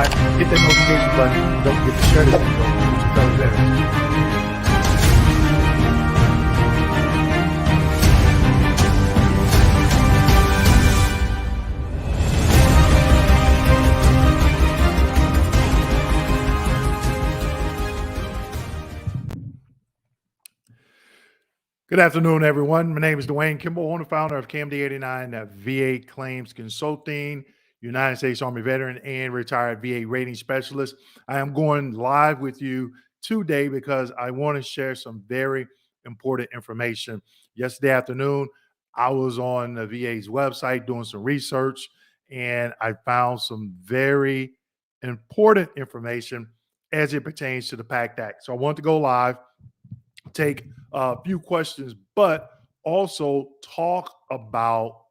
subscribe, hit that notification button. Don't forget to share this video with your fellow veterans. Good afternoon, everyone. My name is Dwayne Kimball, owner and founder of CAMD89 VA Claims Consulting, United States Army veteran and retired VA rating specialist. I am going live with you today because I want to share some very important information. Yesterday afternoon, I was on the VA's website doing some research, and I found some very important information as it pertains to the PACT Act. So I want to go live, take a few questions, but also talk about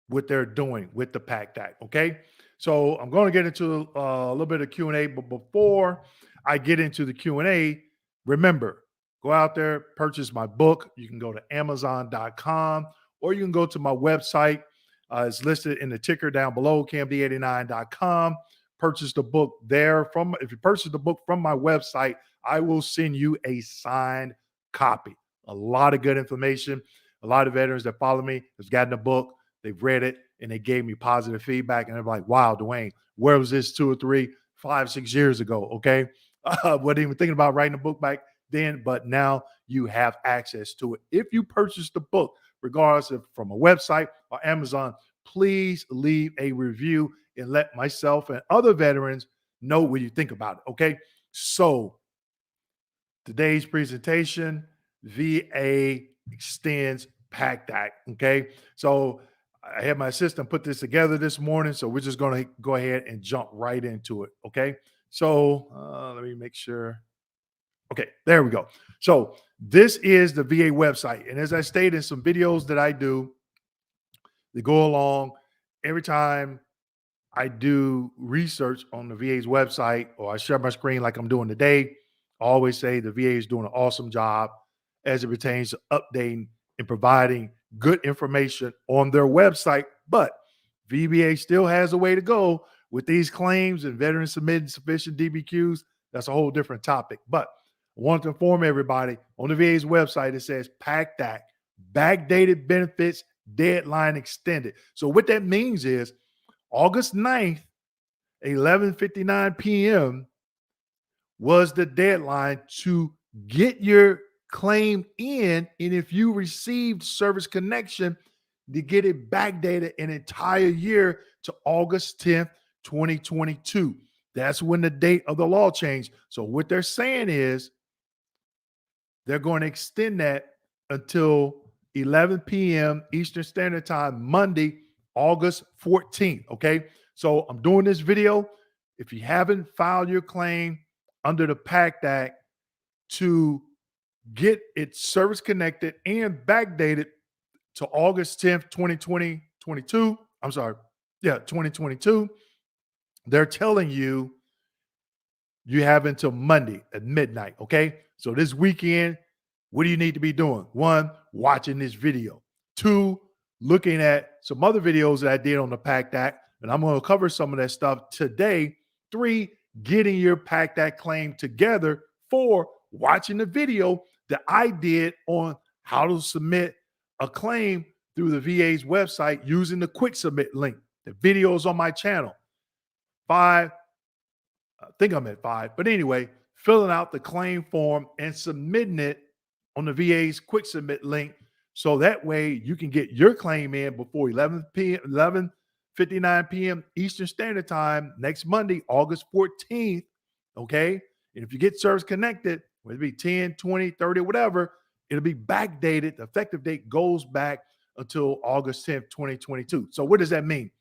what they're doing with the PACT Act. Okay, so I'm going to get into a little bit of Q&A, but before I get into the Q&A, remember, go out there, purchase my book. You can go to Amazon.com or you can go to my website. It's listed in the ticker down below, CAMD89.com. Purchase the book there. If you purchase the book from my website, I will send you a signed copy. A lot of good information. A lot of veterans that follow me have gotten the book, they've read it, and they gave me positive feedback. And they're like, wow, Dwayne, where was this 2 or 3, 5, 6 years ago? Okay. Wasn't even thinking about writing a book back then, but now you have access to it. If you purchase the book, regardless of from a website or Amazon, please leave a review and let myself and other veterans know what you think about it. Okay. So today's presentation, VA extends PACT Act. Okay. So I had my assistant put this together this morning. So we're just going to go ahead and jump right into it. Okay. So let me make sure. Okay, there we go. So this is the VA website. And as I stated in some videos that I do, they go along every time I do research on the VA's website or I share my screen like I'm doing today. I always say the VA is doing an awesome job as it pertains to updating and providing good information on their website. But VBA still has a way to go with these claims and veterans submitting sufficient DBQs. That's a whole different topic. But I want to inform everybody on the VA's website, it says PACT Act, backdated benefits, deadline extended. So what that means is August 9th, 11:59 p.m. was the deadline to get your claim in. And if you received service connection, to get it backdated an entire year to August 10th, 2022. That's when the date of the law changed. So what they're saying is they're going to extend that until 11 p.m. Eastern Standard Time, Monday, August 14th. Okay. So I'm doing this video. If you haven't filed your claim under the PACT Act to get it service connected and backdated to August 10th, 2022. I'm sorry. Yeah, 2022. They're telling you you have until Monday at midnight. Okay. So this weekend, what do you need to be doing? 1, watching this video. 2, looking at some other videos that I did on the PACT Act, and I'm going to cover some of that stuff today. 3, getting your PACT Act claim together. 4, watching the video that I did on how to submit a claim through the VA's website using the quick submit link. The video is on my channel. 5, I think I'm at 5, but anyway, filling out the claim form and submitting it on the VA's quick submit link. So that way you can get your claim in before 11:59 p.m. Eastern Standard Time next Monday, August 14th. Okay. And if you get service connected, whether it be 10, 20, 30, whatever, it'll be backdated. The effective date goes back until August 10th, 2022. So what does that mean?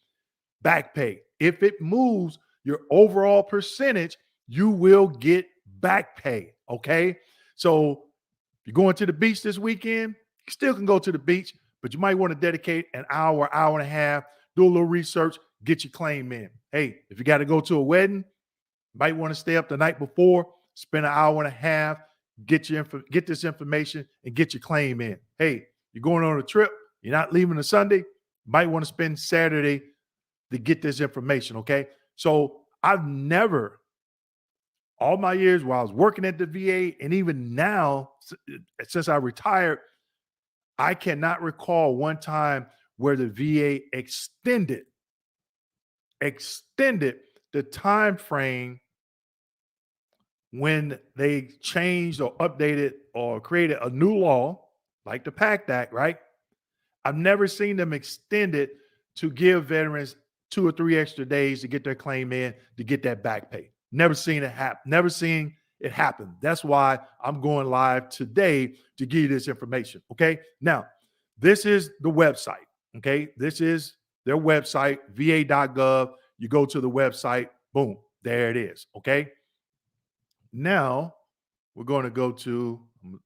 Back pay. If it moves your overall percentage, you will get back pay. Okay. So if you're going to the beach this weekend, you still can go to the beach, but you might want to dedicate an hour, hour and a half, do a little research, get your claim in. Hey, if you got to go to a wedding, you might want to stay up the night before, spend an hour and a half, get this information and get your claim in. Hey, you're going on a trip, you're not leaving on Sunday, you might want to spend Saturday to get this information. Okay. So I've never, all my years while I was working at the VA, and even now, since I retired, I cannot recall one time where the VA extended the time frame when they changed or updated or created a new law like the PACT Act, right? I've never seen them extend it to give veterans 2 or 3 extra days to get their claim in to get that back pay. Never seen it happen. Never seen it happen. That's why I'm going live today to give you this information. Okay. Now, this is the website. Okay. This is their website, va.gov. You go to the website, boom, there it is. Okay. Now we're going to go to, I'm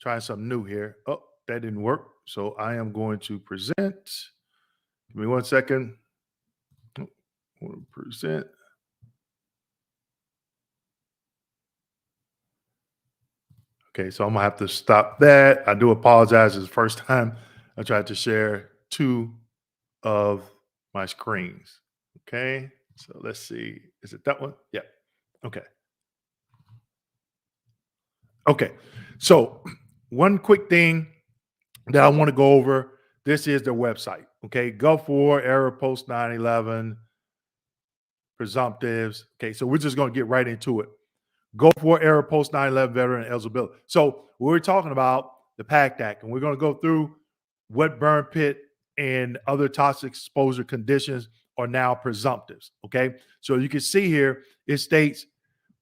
trying something new here. Oh, that didn't work. So I am going to present. Give me 1 second. Oh, I want to present. Okay, so I'm gonna have to stop that. I do apologize. It's the first time I tried to share two of my screens. Okay, so let's see. Is it that one? Yeah. Okay. Okay. So one quick thing that I want to go over. This is their website. Okay, Gulf War era post 9/11 presumptives. Okay, so we're just going to get right into it. Gulf War era post 9/11 veteran eligibility. So we're talking about the PACT Act, and we're going to go through what burn pit and other toxic exposure conditions are now presumptives. Okay, so you can see here it states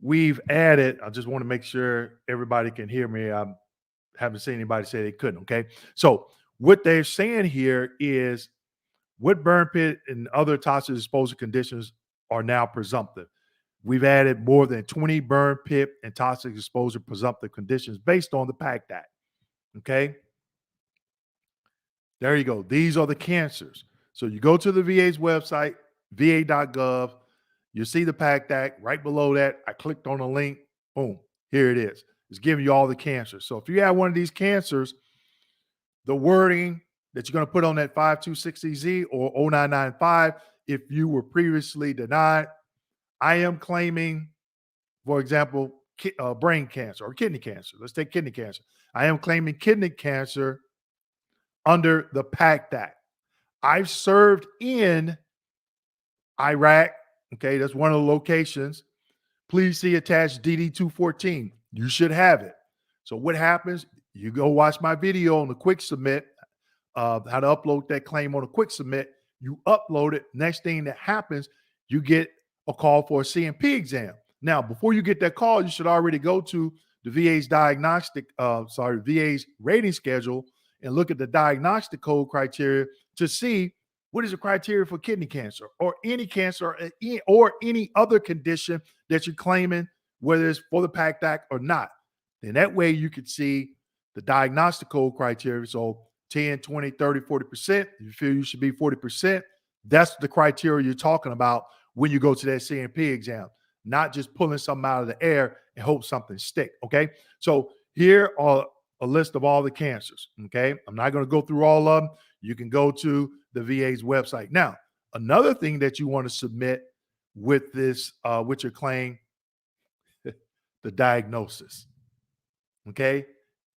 we've added. I just want to make sure everybody can hear me. I haven't seen anybody say they couldn't. Okay, so what they're saying here is what burn pit and other toxic exposure conditions are now presumptive. We've added more than 20 burn pit and toxic exposure presumptive conditions based on the PACT Act. Okay. There you go. These are the cancers. So you go to the VA's website, va.gov, you see the PACT Act. Right below that, I clicked on a link. Boom. Here it is. It's giving you all the cancers. So if you have one of these cancers, the wording that you're going to put on that 526EZ or 0995, if you were previously denied, I am claiming, for example, brain cancer or kidney cancer. Let's take kidney cancer. I am claiming kidney cancer under the PACT Act. I've served in Iraq. Okay, that's one of the locations. Please see attached DD 214. You should have it. So what happens? You go watch my video on the quick submit, how to upload that claim on a quick submit. You upload it. Next thing that happens, you get a call for a CMP exam. Now, before you get that call, you should already go to the VA's VA's rating schedule and look at the diagnostic code criteria to see what is the criteria for kidney cancer or any other condition that you're claiming, whether it's for the PACT Act or not. And that way you could see the diagnostic code criteria. So 10, 20, 30, 40%. You feel you should be 40%. That's the criteria you're talking about when you go to that CMP exam, not just pulling something out of the air and hope something stick. Okay. So here are a list of all the cancers. Okay. I'm not going to go through all of them. You can go to the VA's website. Now, another thing that you want to submit with this, with your claim, the diagnosis. Okay.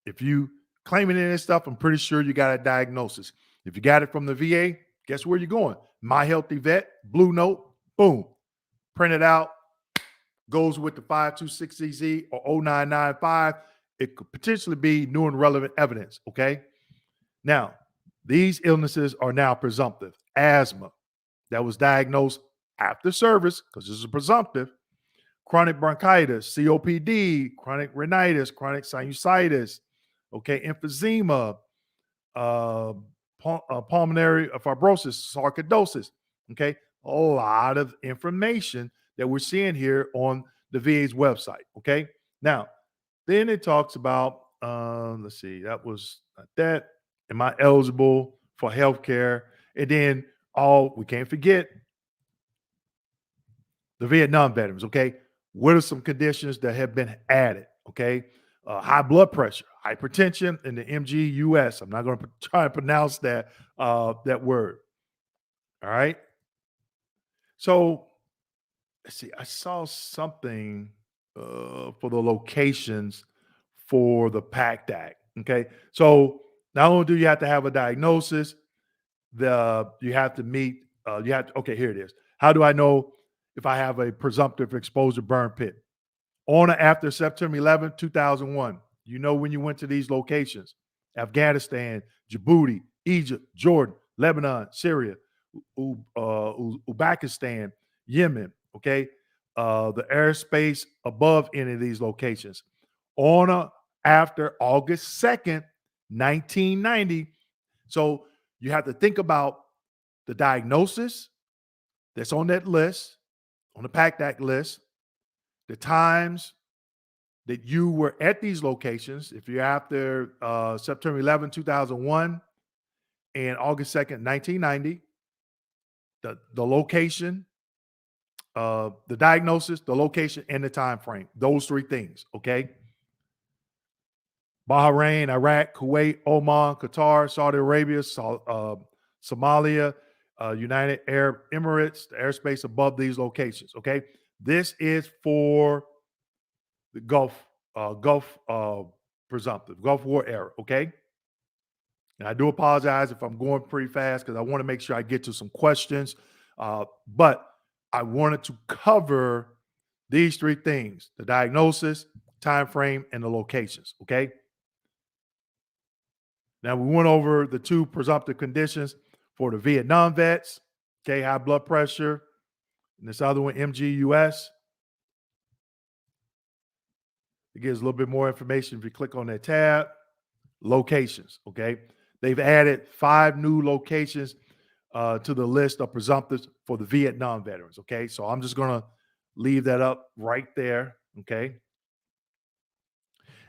If you claiming any of this stuff, I'm pretty sure you got a diagnosis. If you got it from the VA, guess where you're going? My Healthy Vet, Blue Note, boom. Print it out, goes with the 526EZ or 0995. It could potentially be new and relevant evidence, okay? Now, these illnesses are now presumptive. Asthma, that was diagnosed after service, because this is presumptive. Chronic bronchitis, COPD, chronic rhinitis, chronic sinusitis, okay, emphysema, pulmonary fibrosis, sarcoidosis, okay? A lot of information that we're seeing here on the VA's website, okay? Now, then it talks about, let's see, that was that. Am I eligible for health care? And then we can't forget the Vietnam veterans, okay? What are some conditions that have been added, okay? High blood pressure, hypertension, and the MGUS. I'm not going to try and pronounce that word, all right? So let's see, I saw something for the locations for the PACT Act. Okay. So not only do you have to have a diagnosis, you have to meet, okay, here it is. How do I know if I have a presumptive exposure burn pit? On or after September 11, 2001. You know when you went to these locations: Afghanistan, Djibouti, Egypt, Jordan, Lebanon, Syria, Uzbekistan, Yemen. Okay, the airspace above any of these locations. On or after August 2nd, 1990. So you have to think about the diagnosis that's on that list, on the PACT Act list, the times that you were at these locations. If you're after September 11, 2001 and August 2nd, 1990, the location, the diagnosis, the location, and the time frame. Those three things, okay? Bahrain, Iraq, Kuwait, Oman, Qatar, Saudi Arabia, Somalia, United Arab Emirates, the airspace above these locations, okay? This is for the Gulf presumptive, Gulf War era, okay? And I do apologize if I'm going pretty fast because I want to make sure I get to some questions. But I wanted to cover these three things: the diagnosis, time frame, and the locations, okay? Now, we went over the two presumptive conditions for the Vietnam vets, okay, high blood pressure, and this other one, MGUS. It gives a little bit more information if you click on that tab. Locations, okay? They've added 5 new locations to the list of presumptives for the Vietnam veterans, okay? So I'm just going to leave that up right there, okay?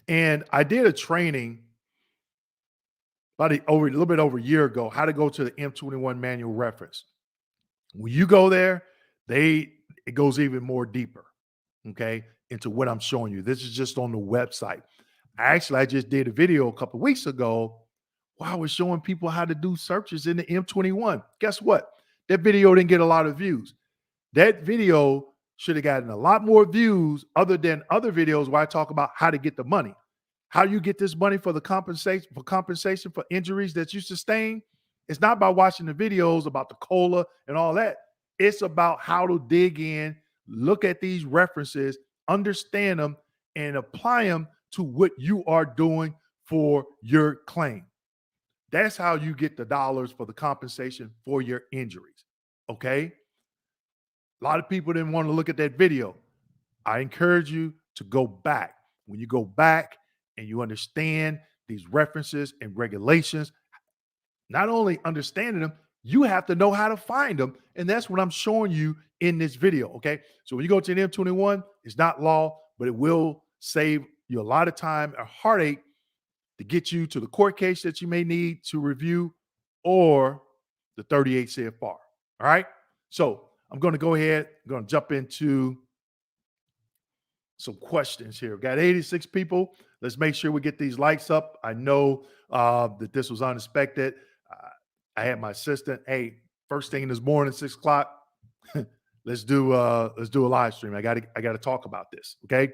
And I did a training about a little bit over a year ago, how to go to the M21 manual reference. When you go there, it goes even more deeper, okay, into what I'm showing you. This is just on the website. I just did a video a couple of weeks ago where I was showing people how to do searches in the M21. Guess what? That video didn't get a lot of views. That video should have gotten a lot more views other than other videos where I talk about how to get the money. How you get this money for the compensation for injuries that you sustain. It's not by watching the videos about the COLA and all that. It's about how to dig in, look at these references, understand them, and apply them to what you are doing for your claim. That's how you get the dollars for the compensation for your injuries. Okay? A lot of people didn't want to look at that video. I encourage you to go back. When you go back and you understand these references and regulations, not only understanding them, you have to know how to find them. And that's what I'm showing you in this video. Okay. So when you go to an M21, it's not law, but it will save you a lot of time or heartache to get you to the court case that you may need to review or the 38 CFR. All right. So I'm going to go ahead, I'm going to jump into some questions here. We've got 86 people. Let's make sure we get these likes up. I know that this was unexpected. I had my assistant, hey, first thing this morning, 6 o'clock, let's do a live stream. I gotta talk about this. Okay.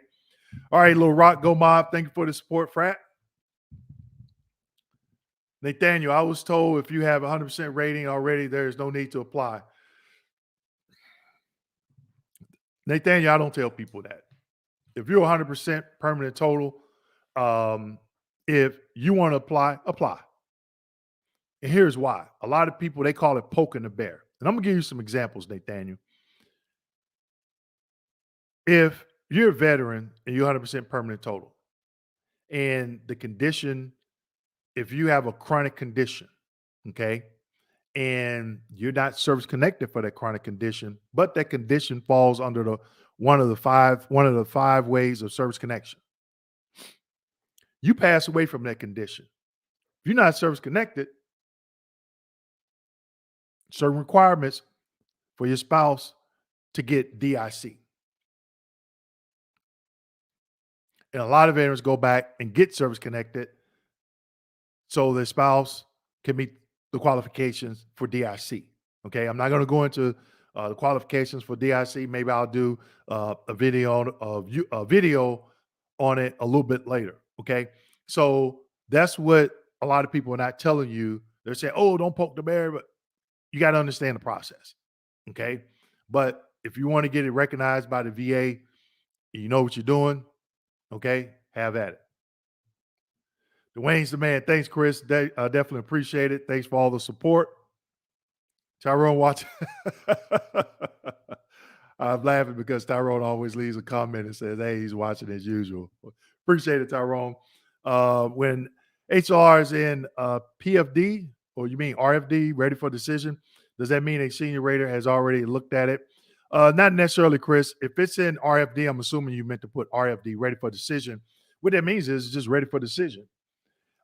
All right, Little Rock, go mob. Thank you for the support, frat. Nathaniel, I was told if you have 100% rating already, there's no need to apply. Nathaniel, I don't tell people that. If you're 100% permanent total, if you want to apply, apply. And here's why. A lot of people, they call it poking the bear. And I'm going to give you some examples, Nathaniel. If you're a veteran and you're 100% permanent total, and the condition, if you have a chronic condition, okay, and you're not service connected for that chronic condition, but that condition falls under one of the five ways of service connection. You pass away from that condition. If you're not service connected, certain requirements for your spouse to get DIC. And a lot of veterans go back and get service connected so their spouse can meet the qualifications for DIC. Okay, I'm not going to go into the qualifications for DIC. Maybe I'll do a video on it a little bit later. Okay, so that's what a lot of people are not telling you. They're saying, "Oh, don't poke the bear," but you got to understand the process. Okay, but if you want to get it recognized by the VA, you know what you're doing. Okay, have at it. Dwayne's the man. Thanks, Chris. Definitely appreciate it. Thanks for all the support. Tyrone watch. I'm laughing because Tyrone always leaves a comment and says, "Hey, he's watching as usual." Appreciate it, Tyrone. When HR is in PFD, or you mean RFD, ready for decision, does that mean a senior rater has already looked at it? Not necessarily, Chris. If it's in RFD, I'm assuming you meant to put RFD, ready for decision. What that means is just ready for decision.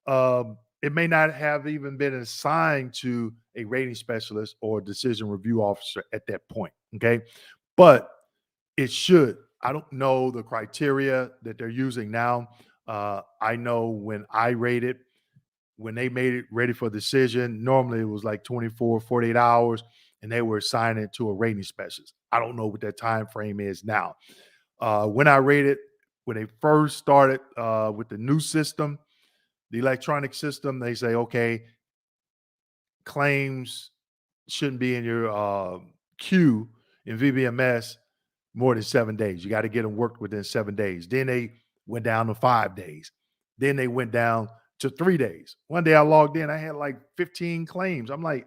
It may not have even been assigned to a rating specialist or decision review officer at that point. Okay. But it should. I don't know the criteria that they're using now. I know when I rated, when they made it ready for decision, normally it was like 24, 48 hours, and they were assigning it to a rating specialist. I don't know what that time frame is now. When I rated, when they first started with the new system, the electronic system, they say, okay, claims shouldn't be in your queue in VBMS more than 7 days. You got to get them worked within 7 days. Then they went down to 5 days. Then they went down to 3 days. One day I logged in, I had like 15 claims. I'm like,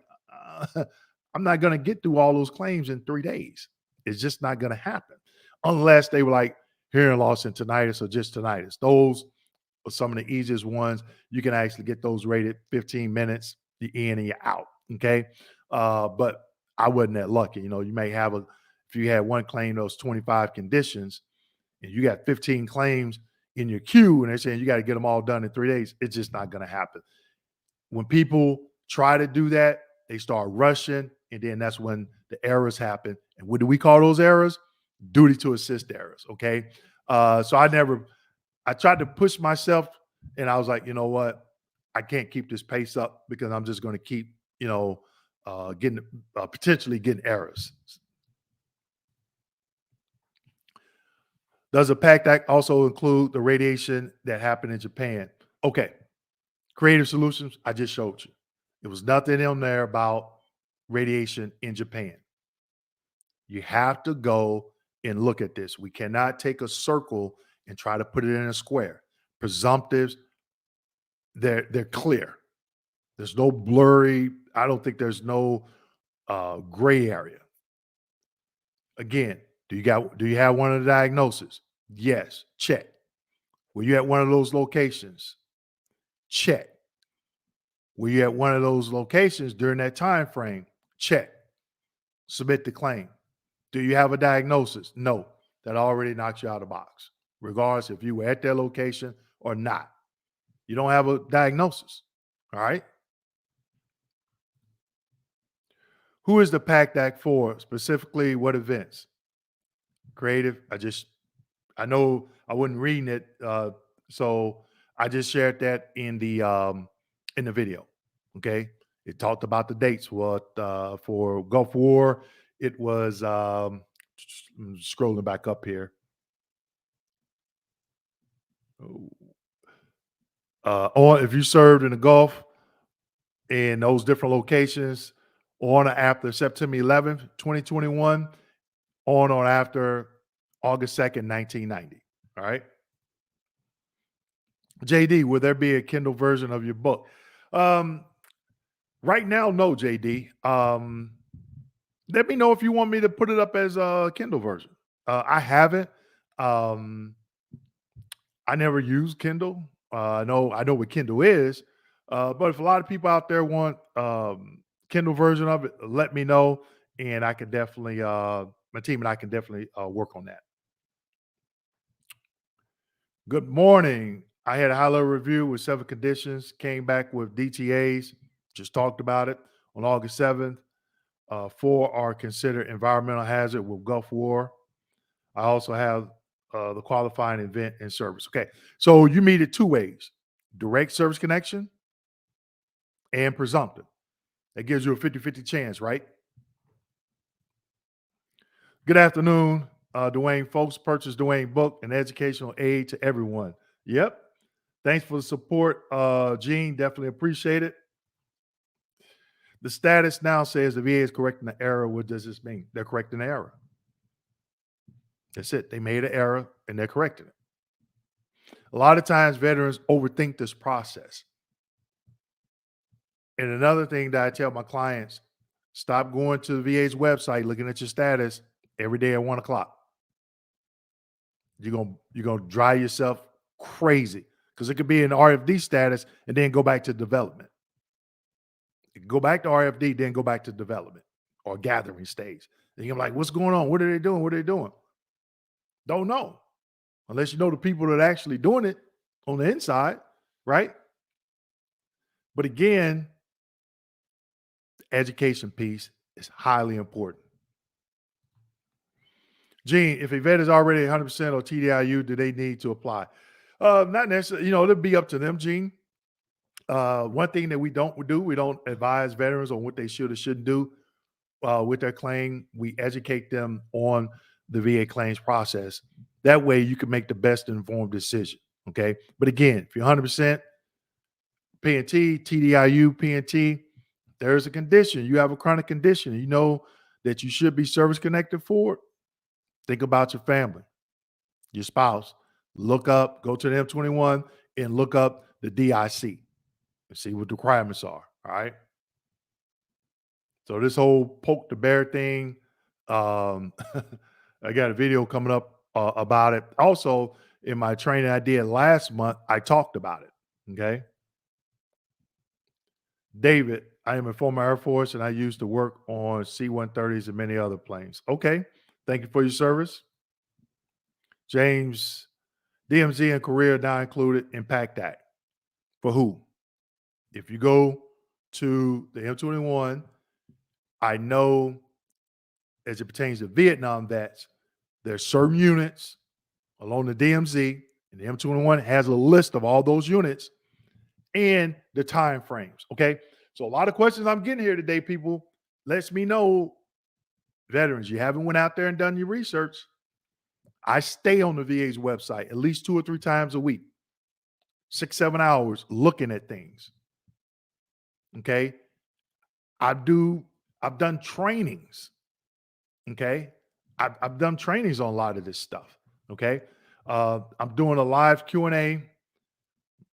I'm not going to get through all those claims in 3 days. It's just not going to happen unless they were like hearing loss and tinnitus or just tinnitus. Those are some of the easiest ones. You can actually get those rated 15 minutes, you're in and you're out. Okay. But I wasn't that lucky. You know, you may have if you had one claim, those 25 conditions, and you got 15 claims in your queue, and they're saying you got to get them all done in 3 days, it's just not going to happen. When people try to do that, they start rushing, and then that's when the errors happen. And what do we call those errors? Duty to assist errors. Okay. So I tried to push myself, and I was like, you know what? I can't keep this pace up because I'm just going to keep, getting potentially getting errors. Does the PACT Act also include the radiation that happened in Japan? Okay. Creative Solutions, I just showed you. There was nothing in there about radiation in Japan. You have to go and look at this. We cannot take a circle and try to put it in a square. Presumptives, they're clear. There's no blurry. I don't think there's no gray area. Again, do you have one of the diagnoses? Yes, check. Were you at one of those locations? Check. Were you at one of those locations during that time frame? Check. Submit the claim. Do you have a diagnosis? No. That already knocks you out of the box, regardless if you were at that location or not. You don't have a diagnosis. All right. Who is the PACT Act for? Specifically, what events? Creative. I know I wasn't reading it, so I just shared that in the video. Okay, it talked about the dates. What for Gulf War? It was scrolling back up here. Or if you served in the Gulf in those different locations on or after September 11th, 2021, on or after August 2nd, 1990. All right. JD, will there be a Kindle version of your book? Right now, no, JD. Let me know if you want me to put it up as a Kindle version. I haven't. Um, I never used Kindle. I know what Kindle is, but if a lot of people out there want Kindle version of it, let me know, and I can definitely my team and I can definitely work on that. Good morning. I had a high level review with 7 conditions, came back with DTAs, just talked about it on August 7th. 4 are considered environmental hazard with Gulf War. I also have the qualifying event and service. Okay, so you meet it 2 ways: direct service connection and presumptive. That gives you a 50-50 chance, right? Good afternoon, Dwayne. Folks, purchase Dwayne book, an educational aid to everyone. Yep. Thanks for the support, Gene. Definitely appreciate it. The status now says the VA is correcting the error. What does this mean? They're correcting the error. That's it. They made an error and they're correcting it. A lot of times veterans overthink this process. And another thing that I tell my clients, stop going to the VA's website, looking at your status every day at 1 o'clock. You're gonna drive yourself crazy because it could be an RFD status and then go back to development. You can go back to RFD, then go back to development or gathering stage. And you're like, what's going on? What are they doing? What are they doing? Don't know. Unless you know the people that are actually doing it on the inside, right? But again, the education piece is highly important. Gene, if a vet is already 100% or TDIU, do they need to apply? Not necessarily. It'll be up to them, Gene. One thing that we don't do, we don't advise veterans on what they should or shouldn't do with their claim. We educate them on the VA claims process. That way you can make the best informed decision. Okay. But again, if you're 100% PNT, TDIU, PNT, there's a condition. You have a chronic condition. You know that you should be service connected for. Think about your family, your spouse. Look up, go to the M21 and look up the DIC and see what the requirements are. All right. So this whole poke the bear thing, I got a video coming up about it. Also, in my training I did last month, I talked about it. Okay. David, I am a former Air Force and I used to work on C-130s and many other planes. Okay. Thank you for your service. James, DMZ and career now included in PACT Act. For who? If you go to the M21, I know as it pertains to Vietnam vets, there's certain units along the DMZ, and the M21 has a list of all those units and the time frames. Okay. So a lot of questions I'm getting here today, people, lets me know, veterans, you haven't went out there and done your research. I stay on the VA's website at least 2 or 3 times a week, 6, 7 hours looking at things. Okay. I've done trainings. Okay. I've done trainings on a lot of this stuff. Okay. I'm doing a live Q&A.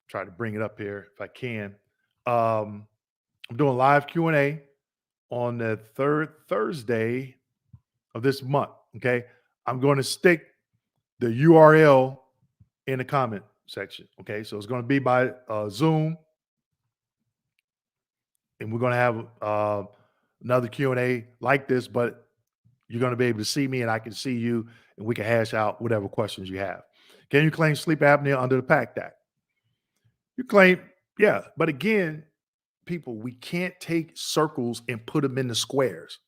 Try to bring it up here if I can. I'm doing live Q&A on the third Thursday of this month. Okay. I'm going to stick the URL in the comment section. Okay. So it's going to be by Zoom. And we're going to have another Q&A like this, but you're going to be able to see me and I can see you and we can hash out whatever questions you have. Can you claim sleep apnea under the PACT Act? You claim, yeah. But again, people, we can't take circles and put them in the squares.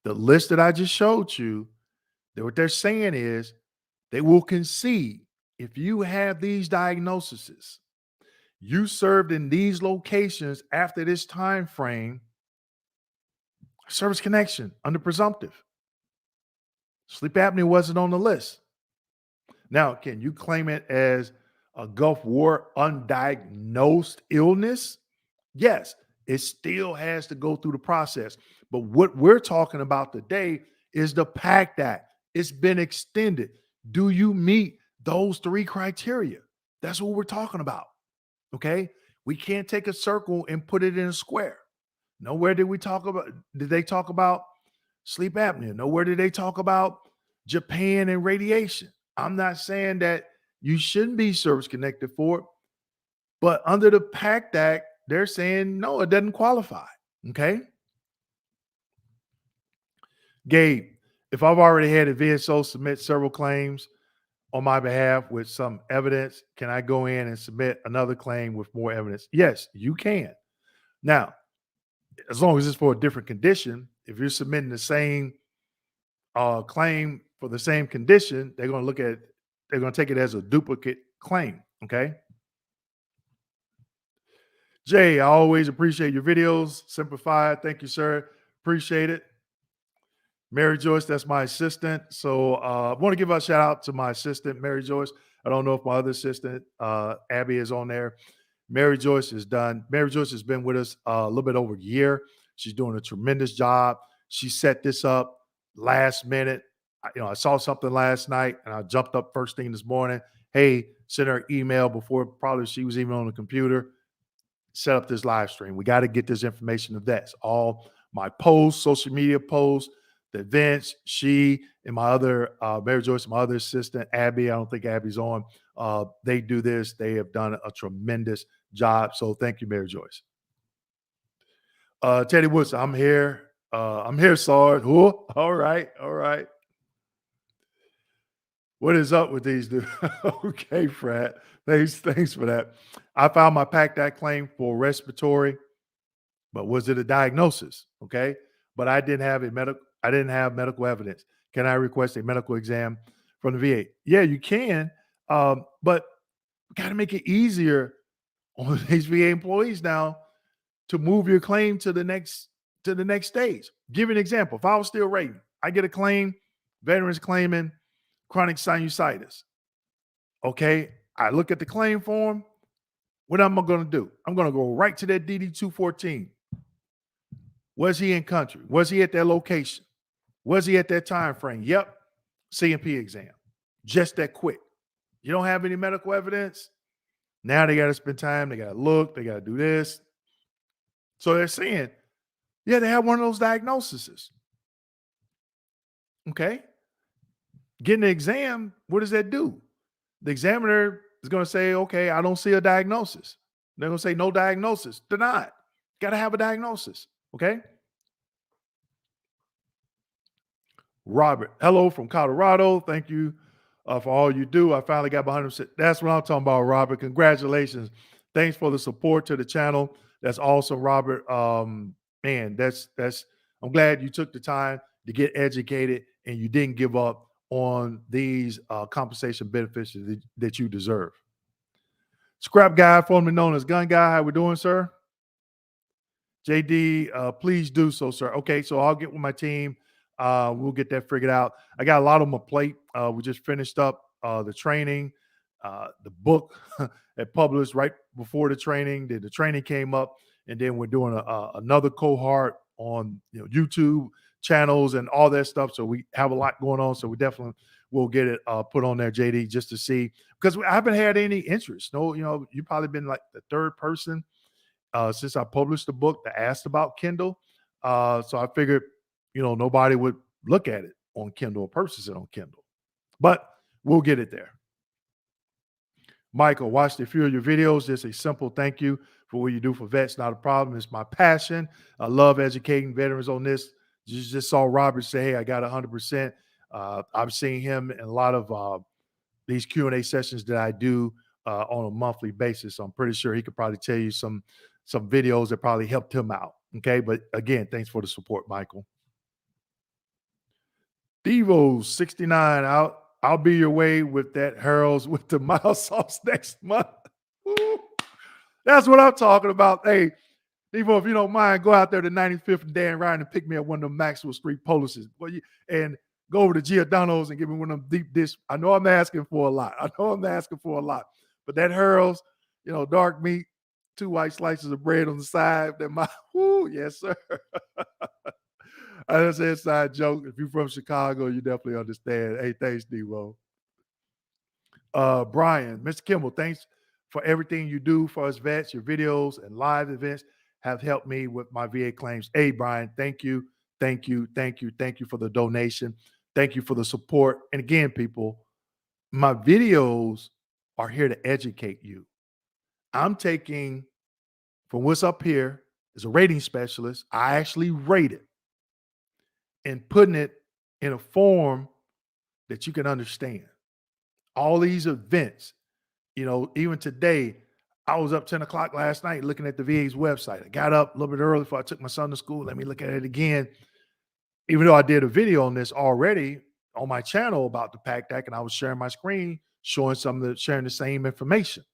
The list that I just showed you, what they're saying is they will concede if you have these diagnoses, you served in these locations after this time frame, service connection under presumptive. Sleep apnea wasn't on the list. Now, can you claim it as a Gulf War undiagnosed illness? Yes, it still has to go through the process. But what we're talking about today is the PACT Act. It's been extended. Do you meet those 3 criteria? That's what we're talking about. Okay. We can't take a circle and put it in a square. Nowhere did they talk about sleep apnea? Nowhere did they talk about Japan and radiation. I'm not saying that you shouldn't be service connected for it, but under the PACT Act, they're saying no, it doesn't qualify. Okay. Gabe, if I've already had a VSO submit several claims on my behalf with some evidence, can I go in and submit another claim with more evidence? Yes, you can. Now, as long as it's for a different condition, if you're submitting the same claim for the same condition, they're going to take it as a duplicate claim. Okay. Jay, I always appreciate your videos. Simplified. Thank you, sir. Appreciate it. Mary Joyce, that's my assistant. So I want to give a shout out to my assistant, Mary Joyce. I don't know if my other assistant, Abby, is on there. Mary Joyce is done. Mary Joyce has been with us a little bit over a year. She's doing a tremendous job. She set this up last minute. I saw something last night and I jumped up first thing this morning. Hey, sent her an email before probably she was even on the computer. Set up this live stream. We got to get this information to vets. All my posts, social media posts, the events, she and my other Mary Joyce, my other assistant, Abby. I don't think Abby's on. They do this. They have done a tremendous job. So thank you, Mary Joyce. Teddy Woods, I'm here. I'm here, Sard. Ooh, all right, all right. What is up with these dudes? Okay, Fred. Thanks for that. I filed my PACT Act claim for respiratory, but was it a diagnosis? Okay, but I didn't have I didn't have medical evidence. Can I request a medical exam from the VA? Yeah, you can, but we got to make it easier on these VA employees now to move your claim to the next stage. Give you an example. If I was still rating, I get a claim, veterans claiming chronic sinusitis. Okay, I look at the claim form. What am I going to do? I'm going to go right to that DD 214. Was he in country? Was he at that location? Was he at that time frame? Yep. CMP exam. Just that quick. You don't have any medical evidence? Now they got to spend time. They got to look. They got to do this. So they're saying, yeah, they have one of those diagnoses. Okay. Getting the exam, what does that do? The examiner is going to say, okay, I don't see a diagnosis. They're going to say no diagnosis. Denied. Got to have a diagnosis. Okay. Robert, hello from Colorado. Thank you for all you do. I finally got behind him. That's what I'm talking about, Robert. Congratulations. Thanks for the support to the channel. That's awesome, Robert. Man, I'm glad you took the time to get educated and you didn't give up on these compensation benefits that you deserve. Scrap Guy, formerly known as Gun Guy. How we doing, sir? JD, please do so, sir. Okay, so I'll get with my team. We'll get that figured out. I got a lot on my plate. We just finished up the training, the book that published right before the training. Then the training came up, and then we're doing another cohort on YouTube channels and all that stuff. So we have a lot going on. So we definitely will get it put on there, JD, just to see, because I haven't had any interest. No, you've probably been like the third person since I published the book that asked about Kindle. So I figured, nobody would look at it on Kindle or purchase it on Kindle, but we'll get it there. Michael, watched a few of your videos. Just a simple thank you for what you do for vets. Not a problem. It's my passion. I love educating veterans on this. You just saw Robert say, hey, I got 100%. I've seen him in a lot of these Q&A sessions that I do on a monthly basis. So I'm pretty sure he could probably tell you some videos that probably helped him out. Okay. But again, thanks for the support, Michael. Devo 69 out. I'll be your way with that Harold's with the mild sauce next month. Ooh, that's what I'm talking about. Hey, Devo, if you don't mind, go out there to 95th and Dan Ryan and pick me up one of them Maxwell Street Polices. And go over to Giordano's and give me one of them deep dish. I know I'm asking for a lot. But that Harold's, dark meat, 2 white slices of bread on the side. Yes, sir. That's an inside joke. If you're from Chicago, you definitely understand. Hey, thanks, Devo. Brian, Mr. Kimball, thanks for everything you do for us vets. Your videos and live events have helped me with my VA claims. Hey, Brian, thank you. Thank you for the donation. Thank you for the support. And again, people, my videos are here to educate you. I'm taking from what's up here as a rating specialist, I actually rate it and putting it in a form that you can understand. All these events, even today, I was up 10 o'clock last night looking at the VA's website. I got up a little bit early before I took my son to school. Let me look at it again. Even though I did a video on this already on my channel about the PACT Act, and I was sharing my screen, sharing the same information.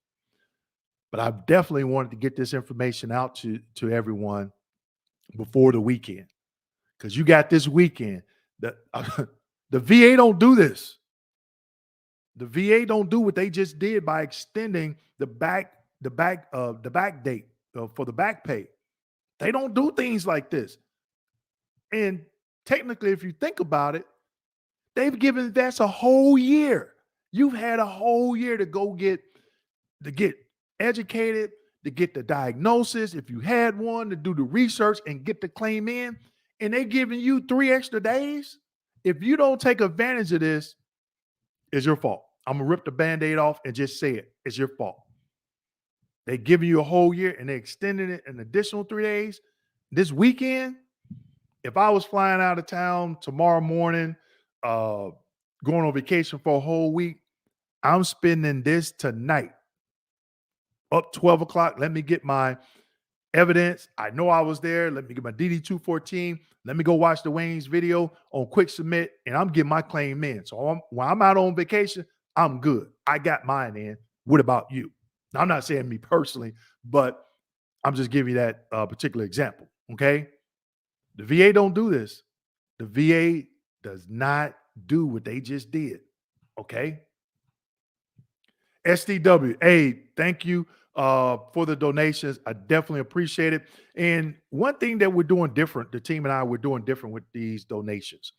But I definitely wanted to get this information out to everyone before the weekend. Because you got this weekend. The, the VA don't do this. The VA don't do what they just did by extending the back date for the back pay. They don't do things like this. And technically, if you think about it, they've given vets a whole year. You've had a whole year to go get educated, to get the diagnosis, if you had one, to do the research and get the claim in, and they giving you 3 extra days. If you don't take advantage of this, it's your fault. I'm gonna rip the Band-Aid off and just say it. It's your fault. They giving you a whole year and they extending it an additional 3 days. This weekend, if I was flying out of town tomorrow morning, uh, going on vacation for a whole week, I'm spending this tonight. Up 12 o'clock. Let me get my evidence. I know I was there. Let me get my DD 214. Let me go watch the Wayne's video on Quick Submit, and I'm getting my claim in. So when I'm out on vacation, I'm good. I got mine in. What about you? Now, I'm not saying me personally, but I'm just giving you that particular example. Okay. The VA don't do this. The VA does not do what they just did. Okay. SDW, hey, thank you for the donations. I definitely appreciate it. And one thing that we're doing different, the team and I, we're doing different with these donations.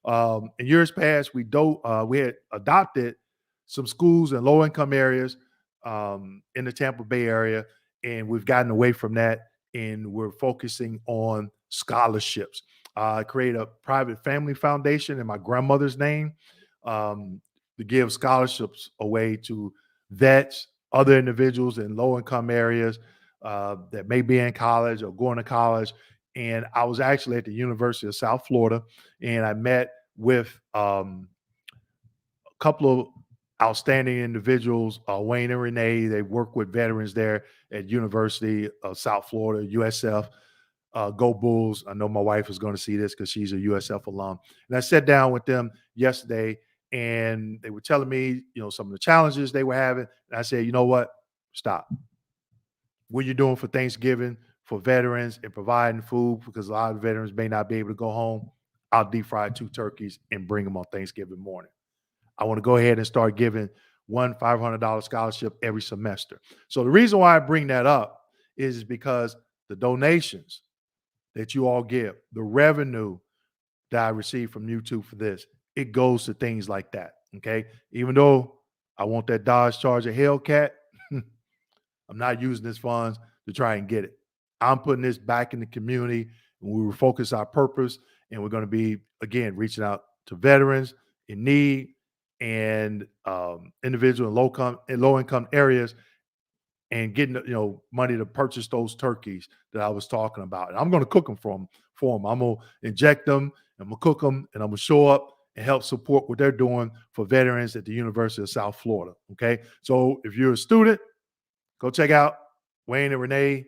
In years past, we had adopted some schools in low income areas in the Tampa Bay area, and we've gotten away from that, and we're focusing on scholarships. I created a private family foundation in my grandmother's name um, to give scholarships away to vets, other individuals in low income areas that may be in college or going to college. And I was actually at the University of South Florida, and I met with a couple of outstanding individuals, Wayne and Renee. They work with veterans there at University of South Florida, USF. Go Bulls. I know my wife is going to see this because she's a USF alum. And I sat down with them yesterday, and they were telling me, some of the challenges they were having. And I said, you know what? Stop. What you're doing for Thanksgiving for veterans and providing food, because a lot of veterans may not be able to go home. I'll deep fry 2 turkeys and bring them on Thanksgiving morning. I want to go ahead and start giving one $500 scholarship every semester. So the reason why I bring that up is because the donations that you all give, the revenue that I receive from YouTube for this, it goes to things like that. Okay. Even though I want that Dodge Charger Hellcat, I'm not using this funds to try and get it. I'm putting this back in the community, and we will focus our purpose, and we're going to be, again, reaching out to veterans in need and individual in low income areas, and getting money to purchase those turkeys that I was talking about. And I'm going to cook them for them. I'm going to inject them, I'm going to cook them, and I'm going to show up and help support what they're doing for veterans at the University of South Florida. Okay. So if you're a student, go check out Wayne and Renee.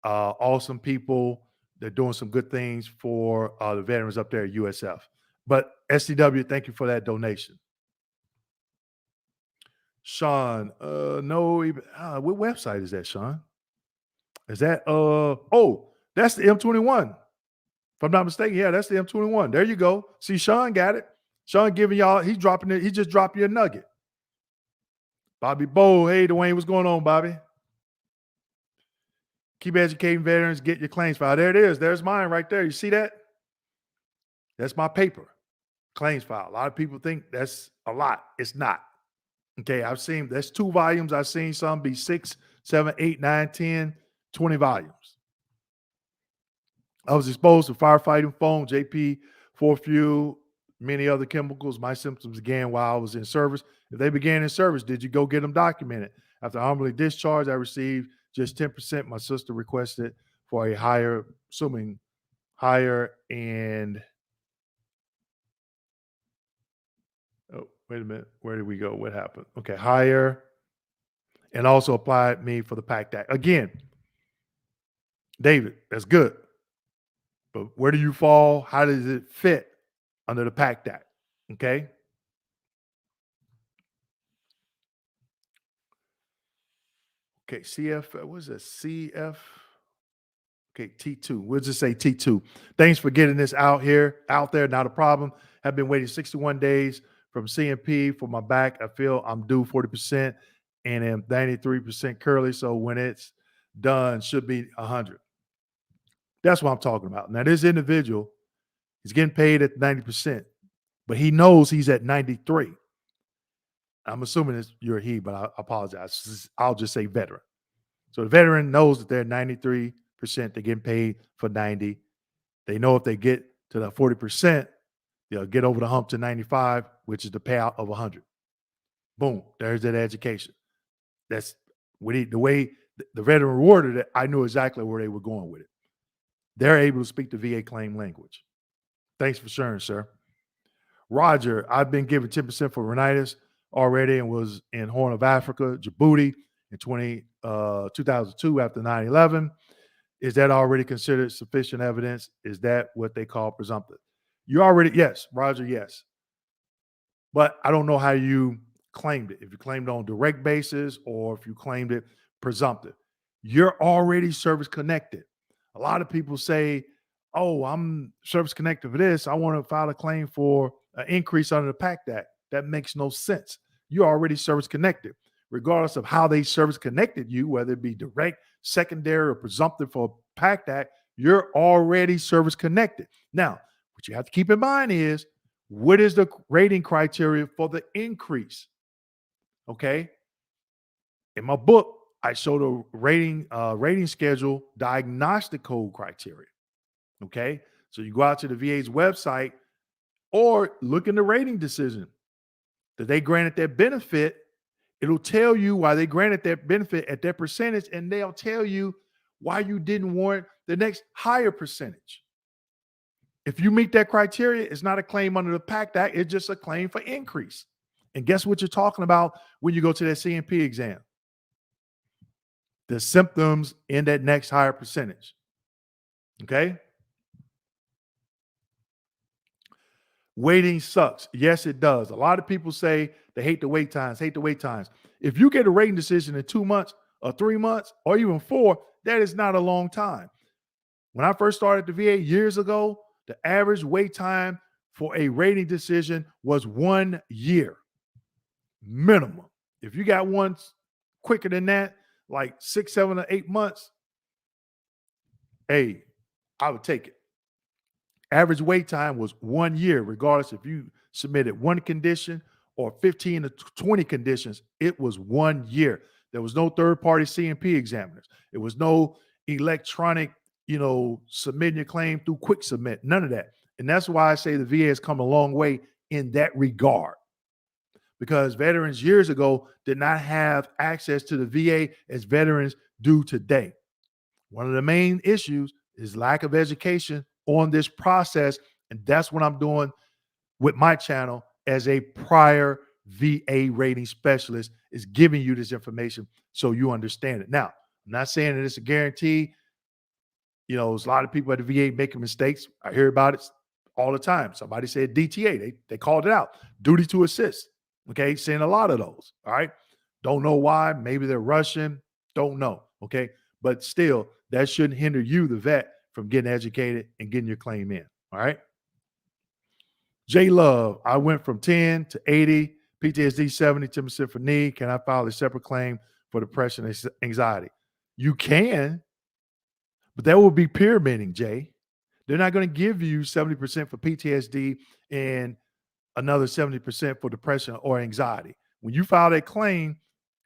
Awesome people. They're doing some good things for the veterans up there at USF. But SCW, thank you for that donation. Sean, no, what website is that, Sean? Is that that's the M21. If I'm not mistaken, yeah, that's the M21. There you go. See, Sean got it. Sean giving y'all, he's dropping it. He just dropped you a nugget. Bobby Bowe, hey, Dwayne, what's going on, Bobby? Keep educating veterans, get your claims file. There it is. There's mine right there. You see that? That's my paper, claims file. A lot of people think that's a lot. It's not. Okay, I've seen that's 2 volumes. I've seen some be 6, 7, 8, 9, 10, 20 volumes. I was exposed to firefighting foam, JP, 4-fuel, many other chemicals. My symptoms began while I was in service. If they began in service, did you go get them documented? After honorably discharged, I received just 10%. My sister requested for a higher, assuming higher and oh, wait a minute. Where did we go? What happened? Okay, higher and also applied me for the PACT Act. Again, David, that's good. But where do you fall? How does it fit under the PACT Act? Okay. Okay, CF, what is it? CF Okay, T2. We'll just say T2. Thanks for getting this out there. Not a problem. Have been waiting 61 days from CMP for my back. I feel I'm due 40% and am 93% curly. So when it's done, should be 100. That's what I'm talking about. Now, this individual is getting paid at 90%, but he knows he's at 93. I'm assuming you're a he, but I apologize. I'll just say veteran. So the veteran knows that they're 93%. They're getting paid for 90. They know if they get to the 40%, they'll get over the hump to 95, which is the payout of 100. Boom. There's that education. That's the way the veteran rewarded it. I knew exactly where they were going with it. They're able to speak the VA claim language. Thanks for sharing, sir. Roger, I've been given 10% for rhinitis already and was in Horn of Africa, Djibouti in 2002 after 9/11. Is that already considered sufficient evidence? Is that what they call presumptive? Yes, Roger, yes. But I don't know how you claimed it. If you claimed it on direct basis or if you claimed it presumptive. You're already service connected. A lot of people say, oh, I'm service connected for this. I want to file a claim for an increase under the PACT Act. That makes no sense. You're already service connected. Regardless of how they service connected you, whether it be direct, secondary, or presumptive for PACT Act, you're already service connected. Now, what you have to keep in mind is, what is the rating criteria for the increase? Okay. In my book, I show the rating schedule diagnostic code criteria. Okay. So you go out to the VA's website or look in the rating decision that they granted that benefit. It'll tell you why they granted that benefit at that percentage, and they'll tell you why you didn't warrant the next higher percentage. If you meet that criteria, it's not a claim under the PACT Act. It's just a claim for increase. And guess what you're talking about when you go to that CMP exam? The symptoms in that next higher percentage. Okay? Waiting sucks. Yes, it does. A lot of people say they hate the wait times. If you get a rating decision in 2 months or 3 months or even 4, that is not a long time. When I first started the VA years ago, the average wait time for a rating decision was 1 year minimum. If you got one quicker than that, like 6, 7, or 8 months, hey, I would take it. Average wait time was 1 year, regardless if you submitted one condition or 15 to 20 conditions. It was 1 year. There was no third-party CMP examiners. It was no electronic, submitting your claim through quick submit. None of that. And that's why I say the VA has come a long way in that regard. Because veterans years ago did not have access to the VA as veterans do today. One of the main issues is lack of education on this process, and that's what I'm doing with my channel as a prior VA rating specialist, is giving you this information so you understand it. Now, I'm not saying that it's a guarantee. There's a lot of people at the VA making mistakes. I hear about it all the time. Somebody said DTA. They called it out. Duty to assist. Okay, seeing a lot of those. All right. Don't know why. Maybe they're rushing. Don't know. Okay. But still, that shouldn't hinder you, the vet, from getting educated and getting your claim in. All right. J Love, I went from 10 to 80, PTSD 70, 10% for knee. Can I file a separate claim for depression and anxiety? You can, but that will be pyramiding, Jay. They're not going to give you 70% for PTSD and another 70% for depression or anxiety. When you file that claim,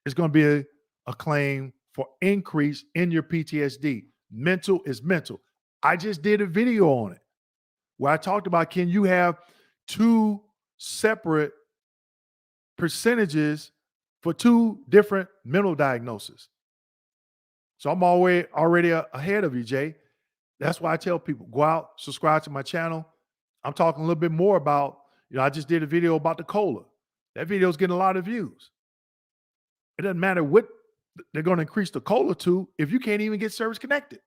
it's going to be a claim for increase in your PTSD. Mental is mental. I just did a video on it where I talked about, can you have 2 separate percentages for 2 different mental diagnoses? So I'm already ahead of you, Jay. That's why I tell people, go out, subscribe to my channel. I'm talking a little bit more about, I just did a video about the COLA. That video is getting a lot of views. It doesn't matter what they're going to increase the COLA to if you can't even get service connected.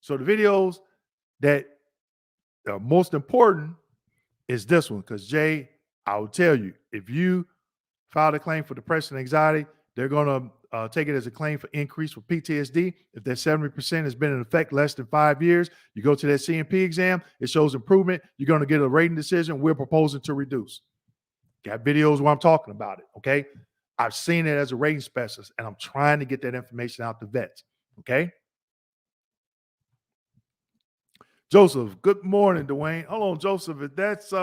So the videos that are most important is this one, because Jay, I will tell you, if you file a claim for depression and anxiety, they're going take it as a claim for increase for PTSD. If that 70% has been in effect less than 5 years, you go to that CMP exam, it shows improvement. You're going to get a rating decision. We're proposing to reduce. Got videos where I'm talking about it. Okay. I've seen it as a rating specialist, and I'm trying to get that information out to vets. Okay. Joseph, good morning, Dwayne. Hold on, Joseph. If that's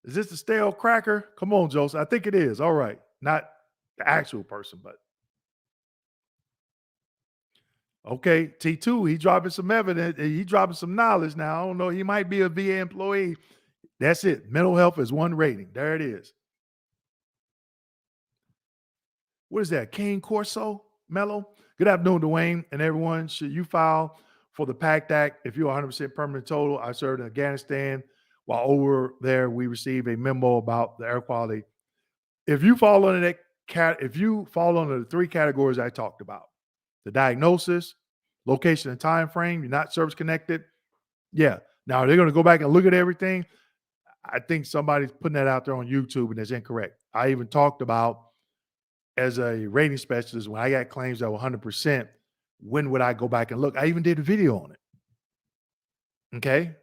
is this the stale cracker? Come on, Joseph. I think it is. All right. Not the actual person, but okay. T2, he dropping some evidence. He dropping some knowledge now. I don't know. He might be a VA employee. That's it. Mental health is one rating. There it is. What is that? King Corso Mello? Good afternoon, Dwayne and everyone. Should you file for the PACT Act if you're 100% permanent total? I served in Afghanistan. While over there, we received a memo about the air quality. If you fall under if you fall under the three categories I talked about, the diagnosis, location and time frame, you're not service connected. Yeah. Now they're going to go back and look at everything. I think somebody's putting that out there on YouTube and it's incorrect. I even talked about as a rating specialist, when I got claims that were 100%, when would I go back and look? I even did a video on it. Okay.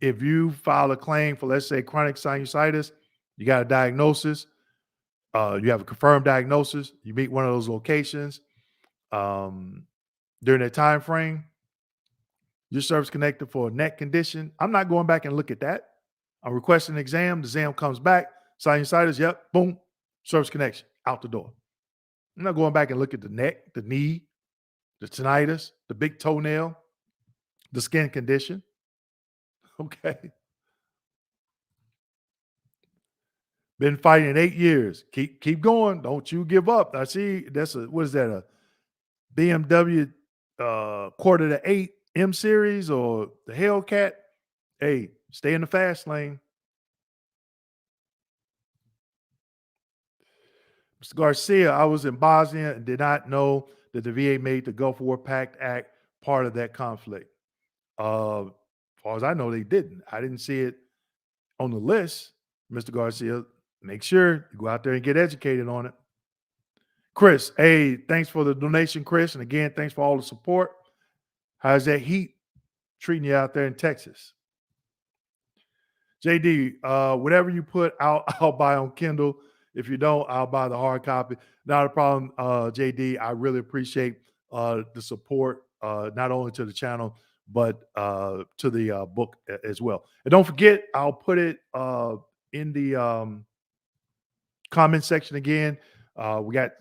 If you file a claim for, let's say, chronic sinusitis, you got a diagnosis, you have a confirmed diagnosis, you meet one of those locations during that time frame, your service connected for a neck condition. I'm not going back and look at that. I'm requesting an exam. The exam comes back, sinusitis, yep, boom, service connection, out the door. I'm not going back and look at the neck, the knee, the tinnitus, the big toenail, the skin condition. Okay. Been fighting 8 years. Keep going. Don't you give up. I see that's what is that? A BMW quarter to 8 M series or the Hellcat? Hey, stay in the fast lane. Mr. Garcia, I was in Bosnia and did not know that the VA made the Gulf War PACT Act part of that conflict. As far as I know, they didn't. I didn't see it on the list, Mr. Garcia. Make sure you go out there and get educated on it. Chris, hey, thanks for the donation, Chris. And again, thanks for all the support. How's that heat treating you out there in Texas? JD, whatever you put out, I'll buy on Kindle. If you don't, I'll buy the hard copy. Not a problem, JD. I really appreciate the support, not only to the channel, but to the book as well. And don't forget, I'll put it in the comment section again. We got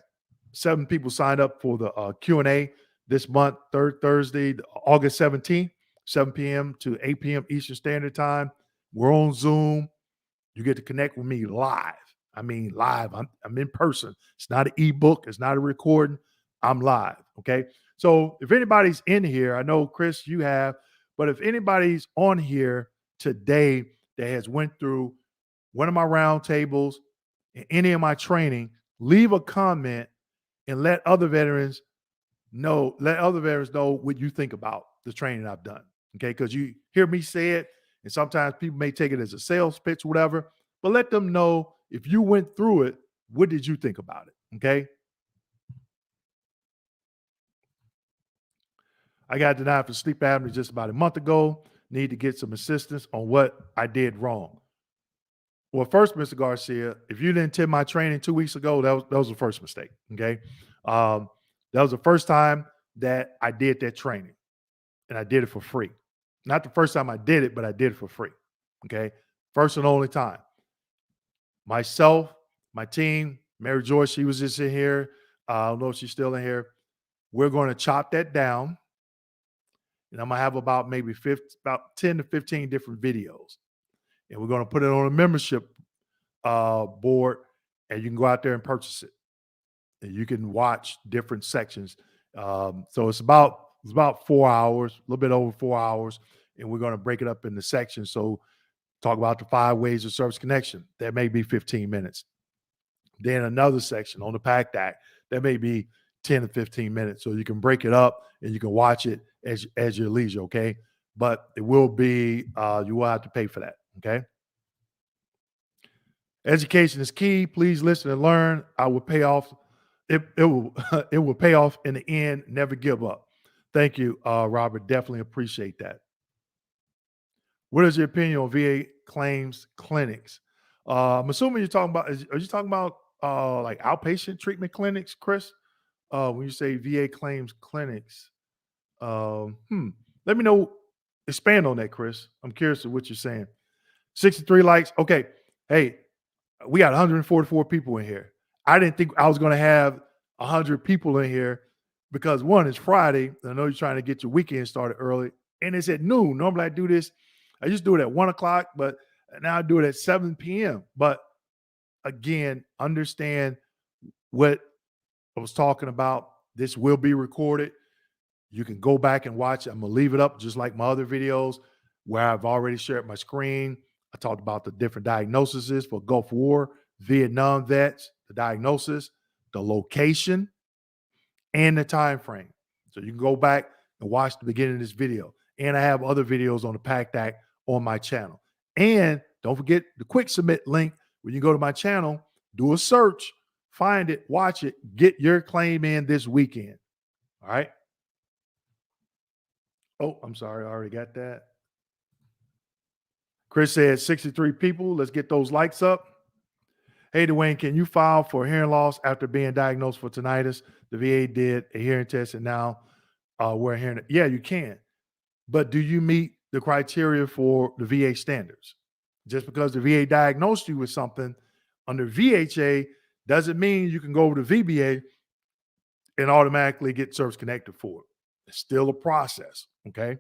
7 people signed up for the Q&A this month, Thursday, August 17th, 7 p.m. to 8 p.m. Eastern Standard Time. We're on Zoom. You get to connect with me live. I mean, live. I'm in person. It's not an ebook. It's not a recording. I'm live. Okay. So if anybody's in here, I know, Chris, you have, but if anybody's on here today that has went through one of my roundtables, any of my training, leave a comment and let other veterans know what you think about the training I've done. Okay. Because you hear me say it, and sometimes people may take it as a sales pitch, whatever, but let them know if you went through it, what did you think about it? Okay. I got denied for sleep apnea just about a month ago. Need to get some assistance on what I did wrong. Well, first, Mr. Garcia, if you didn't attend my training 2 weeks ago, that was the first mistake. Okay. That was the first time that I did that training, and I did it for free. Not the first time I did it, but I did it for free. Okay. First and only time. Myself, my team, Mary Joyce, she was just in here. I don't know if she's still in here. We're going to chop that down, and I'm going to have about 10 to 15 different videos. And we're going to put it on a membership board, and you can go out there and purchase it. And you can watch different sections. So it's about 4 hours, a little bit over 4 hours, and we're going to break it up into sections. So talk about the 5 ways of service connection. That may be 15 minutes. Then another section on the PACT Act. That may be 10 to 15 minutes. So you can break it up and you can watch it as your leisure, okay? But it will be, you will have to pay for that, okay? Education is key. Please listen and learn. I will pay off it will it will pay off in the end. Never give up. Thank you, Robert. Definitely appreciate that. What is your opinion on VA claims clinics? I'm assuming you're talking about. Are you talking about like outpatient treatment clinics, Chris? When you say VA claims clinics, um, hmm, let me know. Expand on that, Chris. I'm curious of what you're saying. 63 likes. Okay. Hey, we got 144 people in here. I didn't think I was going to have 100 people in here because one, it's Friday. And I know you're trying to get your weekend started early, and it's at noon. Normally, I do this. I used to do it at 1 o'clock, but now I do it at 7 p.m. But again, understand what I was talking about. This will be recorded. You can go back and watch it. I'm gonna leave it up just like my other videos where I've already shared my screen. I talked about the different diagnoses for Gulf War, Vietnam vets, the diagnosis, the location, and the time frame. So you can go back and watch the beginning of this video. And I have other videos on the PACT Act on my channel. And don't forget the quick submit link. When you go to my channel, do a search, find it, watch it, get your claim in this weekend. All right. Oh, I'm sorry. I already got that. Chris said 63 people. Let's get those likes up. Hey, Dwayne, can you file for hearing loss after being diagnosed for tinnitus? The VA did a hearing test and now we're hearing it. Yeah, you can. But do you meet the criteria for the VA standards? Just because the VA diagnosed you with something under VHA doesn't mean you can go over to VBA and automatically get service connected for it. It's still a process. Okay.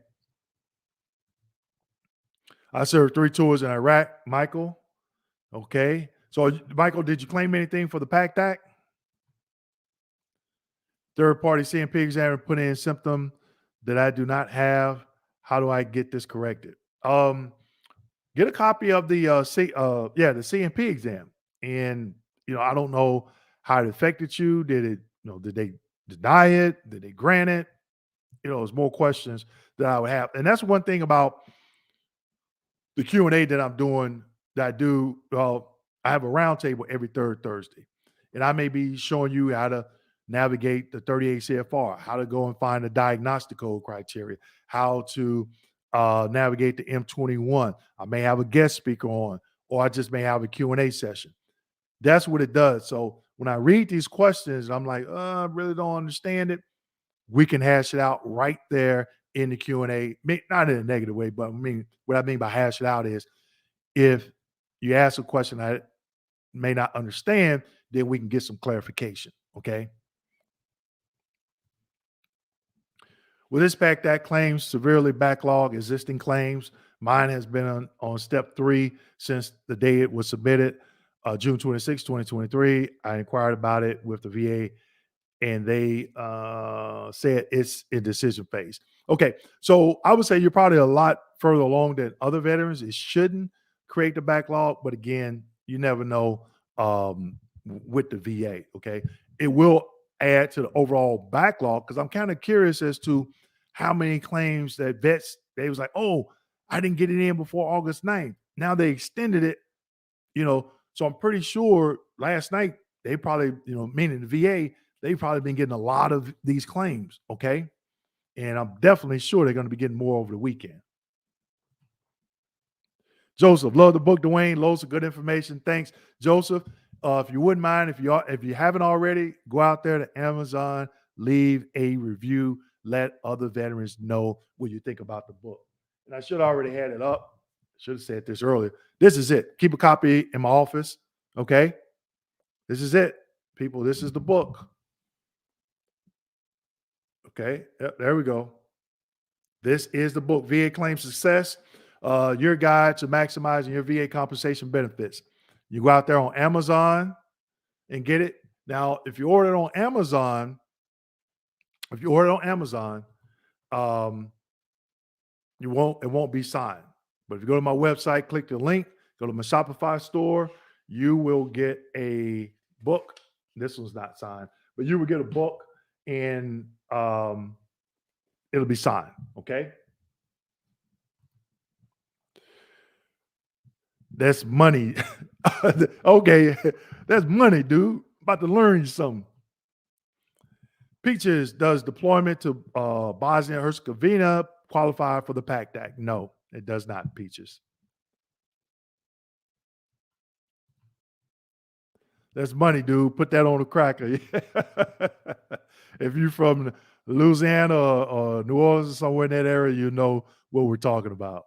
I served 3 tours in Iraq, Michael. Okay. So, Michael, did you claim anything for the PACT Act? Third party CMP examiner put in symptom that I do not have. How do I get this corrected? Get a copy of the the CMP exam. And I don't know how it affected you. Did they deny it? Did they grant it? There's more questions that I would have. And that's one thing about the Q&A that I'm doing that I do. I have a roundtable every third Thursday, and I may be showing you how to navigate the 38 CFR, how to go and find the diagnostic code criteria, how to navigate the M21. I may have a guest speaker on, or I just may have a Q&A session. That's what it does. So when I read these questions, I'm like, I really don't understand it. We can hash it out right there in the Q&A, not in a negative way, but what I mean by hash it out is if you ask a question I may not understand, then we can get some clarification. Okay. Will this PACT Act claims severely backlog existing claims? Mine has been on step 3 since the day it was submitted, June 26, 2023. I inquired about it with the VA and they said it's in decision phase. Okay, so I would say you're probably a lot further along than other veterans. It shouldn't create the backlog, but again, you never know with the VA. Okay, it will add to the overall backlog because I'm kind of curious as to how many claims that vets they was like, oh, I didn't get it in before August 9th. Now they extended it, so I'm pretty sure last night they probably, meaning the VA, they've probably been getting a lot of these claims, okay? And I'm definitely sure they're going to be getting more over the weekend. Joseph, love the book, Dwayne. Loads of good information. Thanks, Joseph. If you wouldn't mind, if you haven't already, go out there to Amazon, leave a review, let other veterans know what you think about the book. And I should have already had it up. I should have said this earlier. This is it. Keep a copy in my office, okay? This is it, people. This is the book. Okay, yep, there we go. This is the book, VA Claim Success, your guide to maximizing your VA compensation benefits. You go out there on Amazon and get it. Now, if you order it on Amazon, it won't be signed. But if you go to my website, click the link, go to my Shopify store, you will get a book. This one's not signed, but you will get a book and it'll be signed. Okay. That's money. Okay. That's money, dude. About to learn you something. Peaches, does deployment to Bosnia Herzegovina qualify for the PACT Act? No, it does not, Peaches. That's money, dude. Put that on a cracker. If you're from Louisiana or New Orleans or somewhere in that area, you know what we're talking about.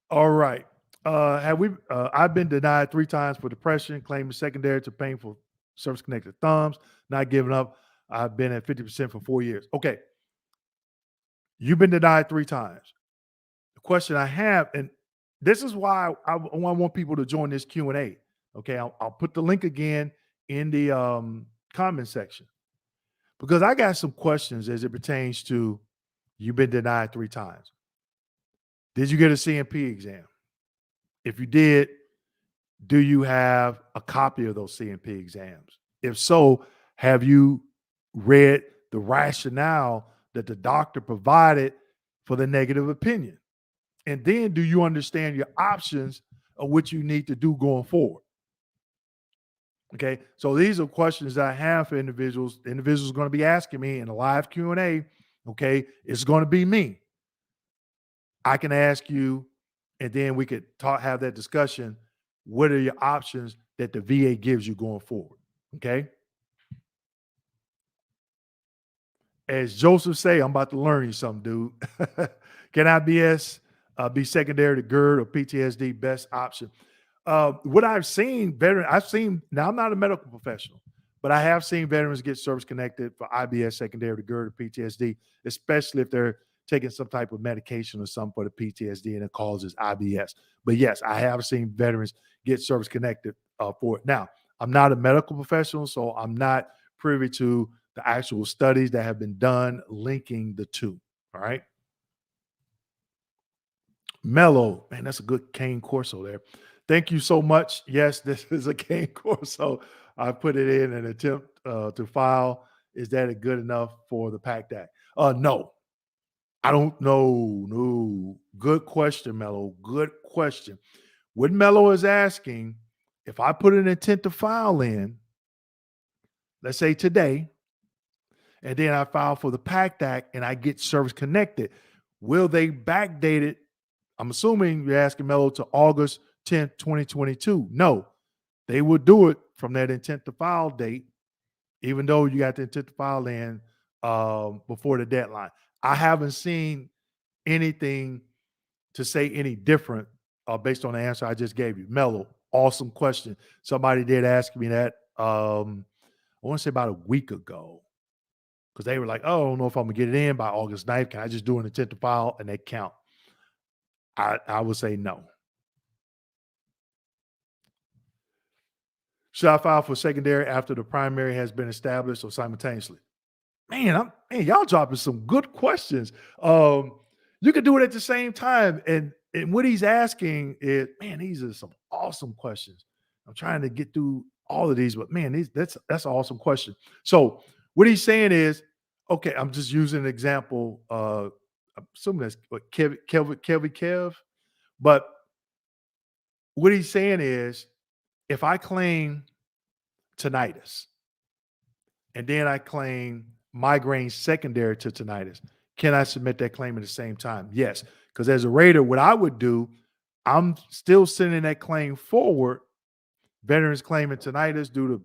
All right. I've been denied 3 times for depression, claiming secondary to painful service-connected thumbs, not giving up. I've been at 50% for 4 years. Okay. You've been denied 3 times. The question I have, and this is why I want people to join this Q&A. Okay. I'll put the link again in the comment section because I got some questions as it pertains to you've been denied 3 times. Did you get a CMP exam? If you did, do you have a copy of those CMP exams? If so, have you read the rationale that the doctor provided for the negative opinion? And then do you understand your options of what you need to do going forward? Okay, so these are questions that I have for individuals. The individuals are going to be asking me in a live Q&A. Okay, it's going to be me. I can ask you, and then we could have that discussion. What are your options that the VA gives you going forward? Okay. As Joseph say, I'm about to learn you something, dude. Can IBS be secondary to GERD or PTSD? Best option. What I've seen, now I'm not a medical professional, but I have seen veterans get service connected for IBS secondary to GERD or PTSD, especially if they're taking some type of medication or something for the PTSD and it causes IBS. But yes, I have seen veterans get service connected for it. Now, I'm not a medical professional, so I'm not privy to the actual studies that have been done linking the two. All right. Mellow, man, that's a good cane corso there. Thank you so much. Yes, this is a cane corso. I put it in an attempt to file. Is that a good enough for the PACT Act? No, I don't know. No, good question, Mellow. Good question. What Mellow is asking, if I put an intent to file in, let's say today, and then I file for the PACT Act and I get service connected, will they backdate it? I'm assuming you're asking Mello to August 10th, 2022. No, they will do it from that intent to file date, even though you got the intent to file in before the deadline. I haven't seen anything to say any different based on the answer I just gave you. Mello, awesome question. Somebody did ask me that, I want to say about a week ago, because they were like, oh, I don't know if I'm going to get it in by August 9th. Can I just do an intent to file and they count? I would say no. Should I file for secondary after the primary has been established or simultaneously? Man, y'all dropping some good questions. You could do it at the same time. And what he's asking is, man, these are some awesome questions. I'm trying to get through all of these, but man, that's an awesome question. So what he's saying is, okay, I'm just using an example. I'm assuming that's what Kev. But what he's saying is, if I claim tinnitus and then I claim migraine secondary to tinnitus, can I submit that claim at the same time? Yes, because as a rater, what I would do, I'm still sending that claim forward. Veterans claiming tinnitus due to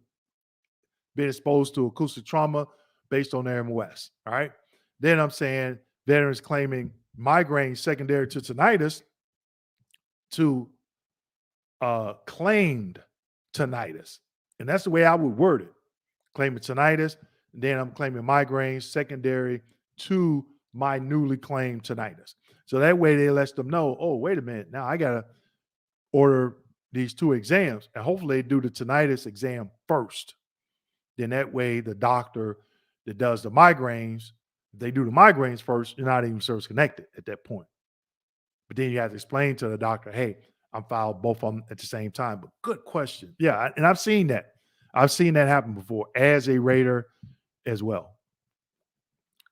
being exposed to acoustic trauma based on their MOS. All right. Then I'm saying veterans claiming migraine secondary to tinnitus to claimed tinnitus. And that's the way I would word it. Claiming tinnitus, then I'm claiming migraine secondary to my newly claimed tinnitus. So that way they let them know, oh, wait a minute, now I got to order these 2 exams. And hopefully they do the tinnitus exam first. Then that way the doctor that does the migraines, if they do the migraines first, you're not even service connected at that point. But then you have to explain to the doctor, hey, I'm filed both of them at the same time. But good question. Yeah, and I've seen that. I've seen that happen before as a rater as well.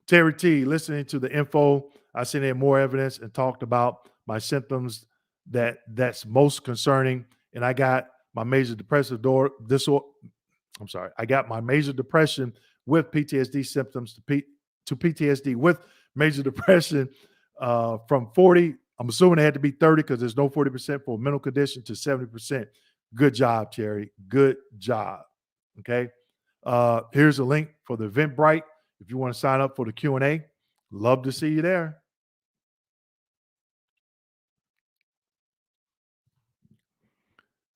Terry T, listening to the info, I seen in more evidence and talked about my symptoms that's most concerning. And I got my major depressive disorder. I'm sorry, I got my major depression with PTSD symptoms to PTSD with major depression from 40. I'm assuming it had to be 30 because there's no 40% for a mental condition to 70%. Good job, Terry. Good job. Okay. Here's a link for the Eventbrite if you want to sign up for the Q&A. Love to see you there.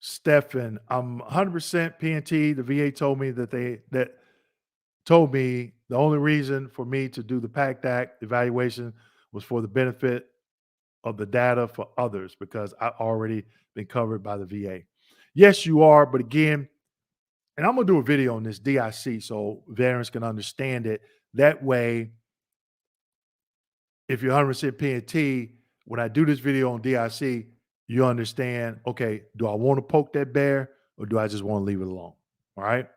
Stefan, I'm 100% PNT. The VA told me that told me the only reason for me to do the PACT Act evaluation was for the benefit of the data for others because I already been covered by the VA. Yes, you are, but again, and I'm gonna do a video on this DIC so veterans can understand it. That way, if you're 100% PNT, when I do this video on DIC, you understand, okay, do I want to poke that bear or do I just want to leave it alone? All right.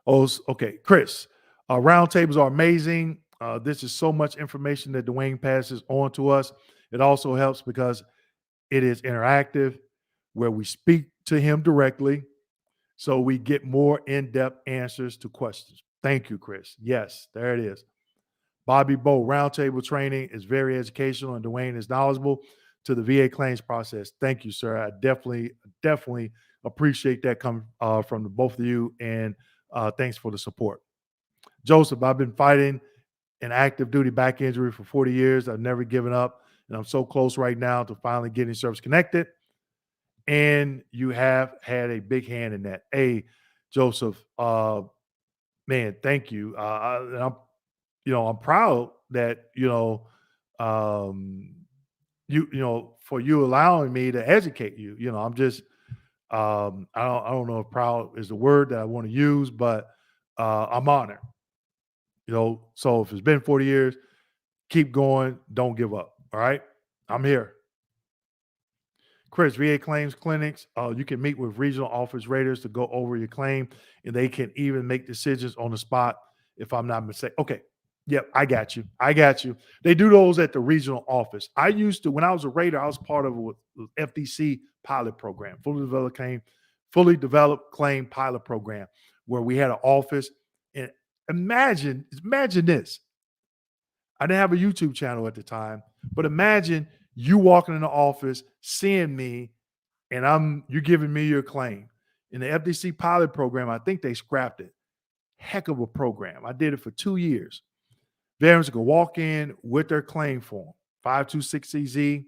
Oh, okay. Chris, roundtables are amazing. This is so much information that Dwayne passes on to us. It also helps because it is interactive where we speak to him directly. So we get more in-depth answers to questions. Thank you, Chris. Yes, there it is. Bobby Bo, roundtable training is very educational and Dwayne is knowledgeable to the VA claims process. Thank you, sir. I definitely appreciate that coming from the both of you, and thanks for the support. Joseph, I've been fighting an active duty back injury for 40 years. I've never given up, and I'm so close right now to finally getting service connected. And you have had a big hand in that. Hey, Joseph, man, thank you. I'm proud that for you allowing me to educate you. I'm just I don't know if proud is the word that I want to use, but I'm honored. So if it's been 40 years, keep going. Don't give up. All right, I'm here. Chris, VA claims clinics, you can meet with regional office raters to go over your claim, and they can even make decisions on the spot if I'm not mistaken. Okay. Yep, I got you. I got you. They do those at the regional office. I used to, when I was a rater, I was part of a FDC pilot program, fully developed claim pilot program, where we had an office. And imagine this. I didn't have a YouTube channel at the time, but imagine you walking in the office, seeing me, and you're giving me your claim. In the FDC pilot program, I think they scrapped it. Heck of a program. I did it for 2 years. Veterans can walk in with their claim form, 526CZ,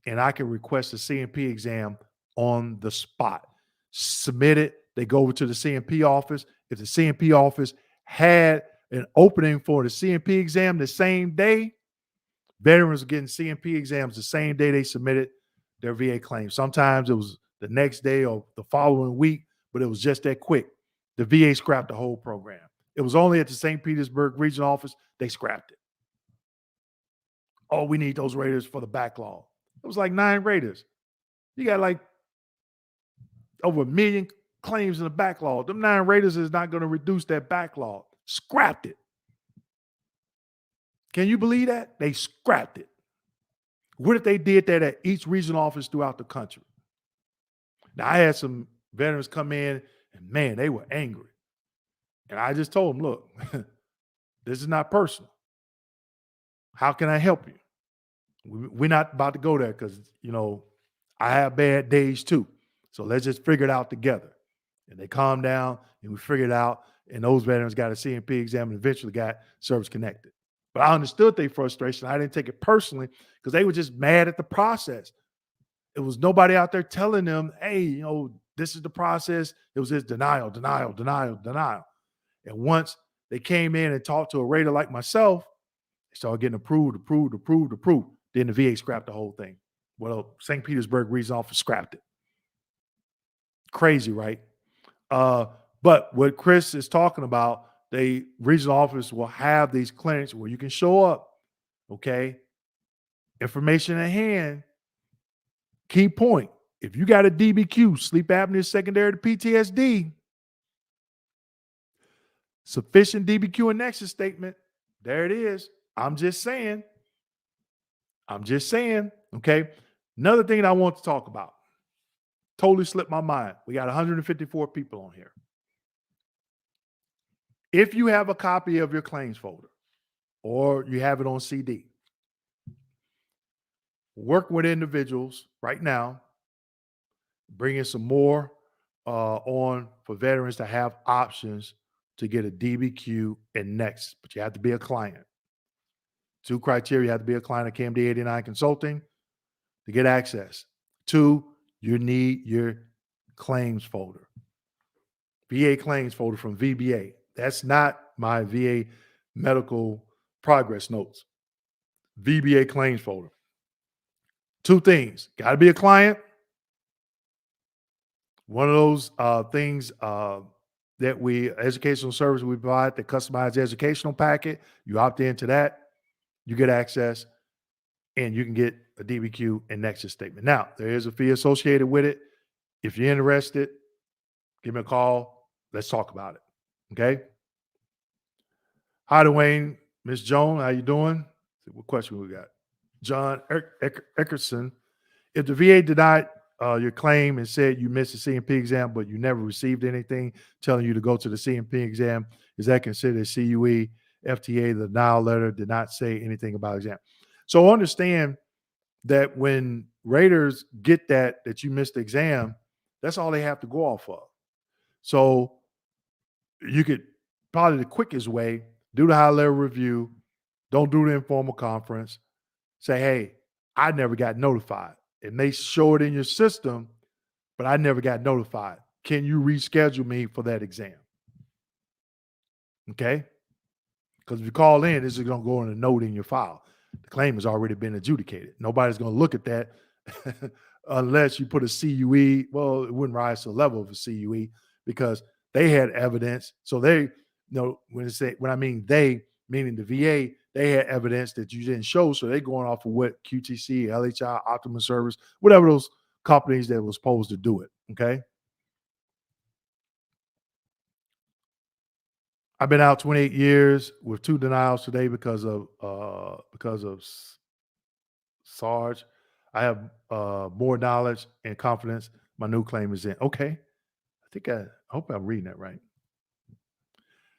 and I can request a CMP exam on the spot. Submit it. They go over to the CMP office. If the CMP office had an opening for the CMP exam the same day, veterans are getting CMP exams the same day they submitted their VA claim. Sometimes it was the next day or the following week, but it was just that quick. The VA scrapped the whole program. It was only at the St. Petersburg regional office they scrapped it. Oh, we need those raters for the backlog. It was like 9 raters. You got like over 1 million claims in the backlog. Them 9 raters is not going to reduce that backlog. Scrapped it. Can you believe that? They scrapped it. What if they did that at each regional office throughout the country? Now, I had some veterans come in, and man, they were angry. And I just told them, look, this is not personal. How can I help you? We're not about to go there because, I have bad days too. So let's just figure it out together. And they calmed down and we figured it out. And those veterans got a CMP exam and eventually got service connected. But I understood their frustration. I didn't take it personally because they were just mad at the process. It was nobody out there telling them, hey, this is the process. It was just denial. And once they came in and talked to a rater like myself, they started getting approved. Then the VA scrapped the whole thing. Well, St. Petersburg regional office scrapped it. Crazy, right? But what Chris is talking about, the regional office will have these clinics where you can show up, okay? Information at hand. Key point. If you got a DBQ, sleep apnea secondary to PTSD, sufficient DBQ and nexus statement, there it is. I'm just saying, okay? Another thing that I want to talk about. Totally slipped my mind. We got 154 people on here. If you have a copy of your claims folder or you have it on CD, work with individuals right now, bringing some more on for veterans to have options to get a DBQ and next, but you have to be a client. 2 criteria: you have to be a client of KMD 89 Consulting to get access. 2, you need your claims folder, VA claims folder from VBA. That's not my VA medical progress notes. VBA claims folder. 2 things: got to be a client. One of those things that educational service we provide, the customized educational packet, you opt into that, you get access, and you can get a DBQ and Nexus statement. Now, there is a fee associated with it. If you're interested, give me a call. Let's talk about it. Okay. Hi, Dwayne. Miss Joan, how you doing? What question we got? John Eckerson. If the VA denied your claim and said you missed the CMP exam, but you never received anything telling you to go to the CMP exam, is that considered CUE? FTA, the denial letter did not say anything about exam. So understand that when Raiders get that you missed the exam, that's all they have to go off of. So you could probably the quickest way, do the high level review, don't do the informal conference, say, hey, I never got notified. It may show it in your system, but I never got notified. Can you reschedule me for that exam? Okay? Because if you call in, this is going to go in a note in your file. The claim has already been adjudicated. Nobody's going to look at that unless you put a CUE. Well, it wouldn't rise to the level of a CUE because they had evidence. So they, when I mean they, meaning the VA, they had evidence that you didn't show. So they're going off of what QTC, LHI, Optimum Service, whatever those companies that was supposed to do it. Okay. I've been out 28 years with 2 denials today because of Sarge. I have more knowledge and confidence. My new claim is in. Okay. I hope I'm reading that right.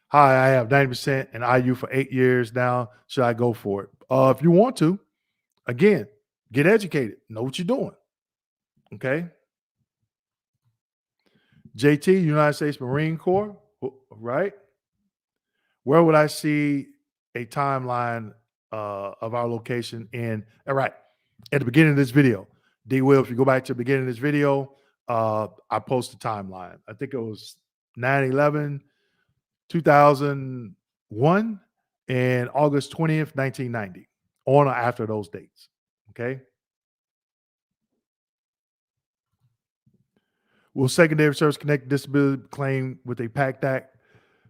Hi, I have 90% and IU for 8 years now. Should I go for it? If you want to, again, get educated. Know what you're doing. Okay. JT, United States Marine Corps, right? Where would I see a timeline of our location in? All right. At the beginning of this video, D. Will, if you go back to the beginning of this video, I posted a timeline. I think it was 9/11, 2001, and August 20th, 1990, on or after those dates. Okay. Will secondary service connected disability claim with a PACT Act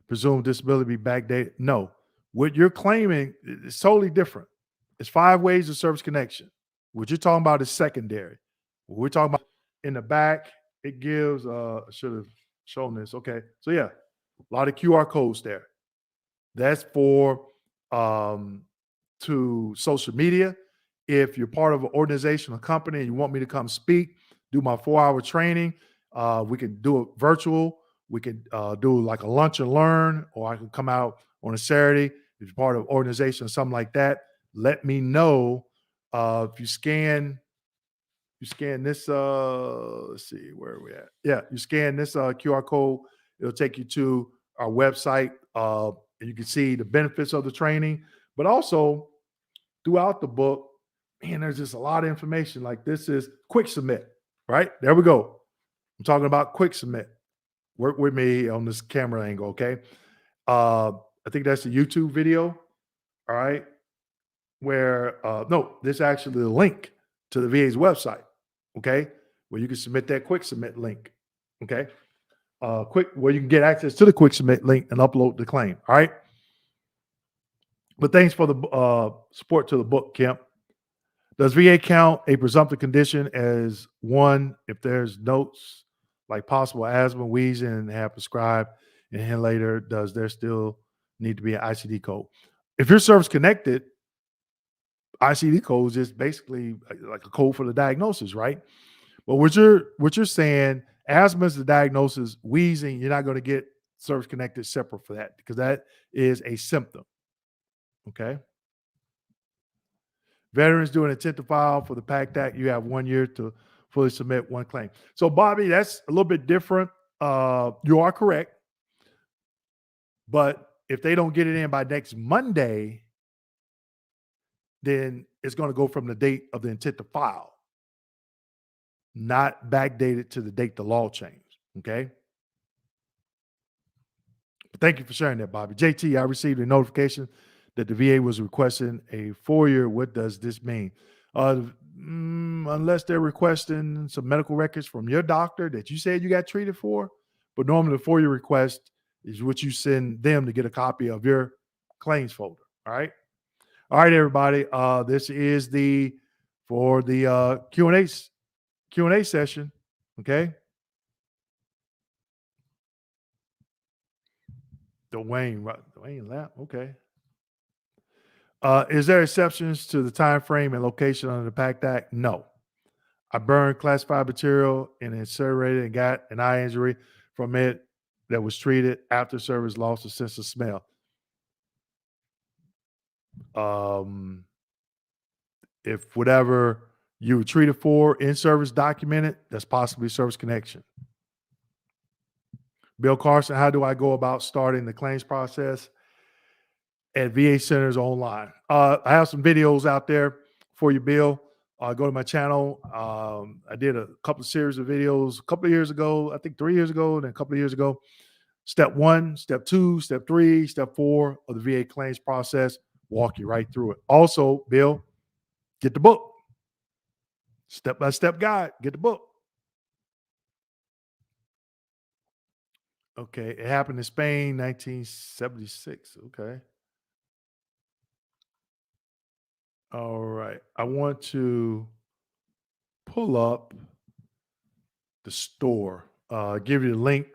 presumed disability be backdated? No. What you're claiming is totally different. It's 5 ways of service connection. What you're talking about is secondary. What we're talking about in the back, it gives, I should have shown this. Okay. So yeah, a lot of QR codes there. That's for to social media. If you're part of an organization or company and you want me to come speak, do my 4-hour training, we can do it virtual. We could do like a lunch and learn, or I can come out on a Saturday. If you're part of an organization or something like that, let me know. If you scan this, let's see, where are we at? Yeah, you scan this QR code, it'll take you to our website. And you can see the benefits of the training, but also throughout the book, man, there's just a lot of information. Like this is quick submit, right? There we go. I'm talking about quick submit. Work with me on this camera angle, okay? I think that's a YouTube video, all right? Where, no, this is actually the link to the VA's website, okay? Where you can submit that quick submit link, okay? Where you can get access to the quick submit link and upload the claim, all right? But thanks for the support to the book, Kemp. Does VA count a presumptive condition as one if there's notes like possible asthma, wheezing, and have prescribed inhaler? Does there still need to be an ICD code? If you're service connected, ICD code is just basically like a code for the diagnosis, right? But what you're saying, asthma is the diagnosis, wheezing, you're not going to get service connected separate for that because that is a symptom. Okay. Veterans do an intent to file for the PACT Act. You have 1 year to fully submit one claim. So, Bobby, that's a little bit different. You are correct. But if they don't get it in by next Monday, then it's going to go from the date of the intent to file, not backdated to the date the law changed. Okay. Thank you for sharing that, Bobby. JT, I received a notification that the VA was requesting a 4-year. What does this mean? Unless they're requesting some medical records from your doctor that you said you got treated for. But normally the 4-year request is what you send them to get a copy of your claims folder. All right. All right, everybody. This is for the Q&A session. Okay. Dwayne Lap. Okay. Is there exceptions to the time frame and location under the PACT Act? No. I burned classified material and incinerated and got an eye injury from it that was treated after service, lost a sense of smell. If whatever you were treated for in service documented, that's possibly service connection. Bill Carson, how do I go about starting the claims process? At VA centers online. I have some videos out there for you, Bill. Go to my channel. I did a couple of series of videos a couple of years ago, I think 3 years ago, and then a couple of years ago. Step 1, step 2, step 3, step 4 of the VA claims process. Walk you right through it. Also, Bill, get the book. Step-by-step guide. Get the book. Okay. It happened in Spain, 1976. Okay. All right. I want to pull up the store. Give you the link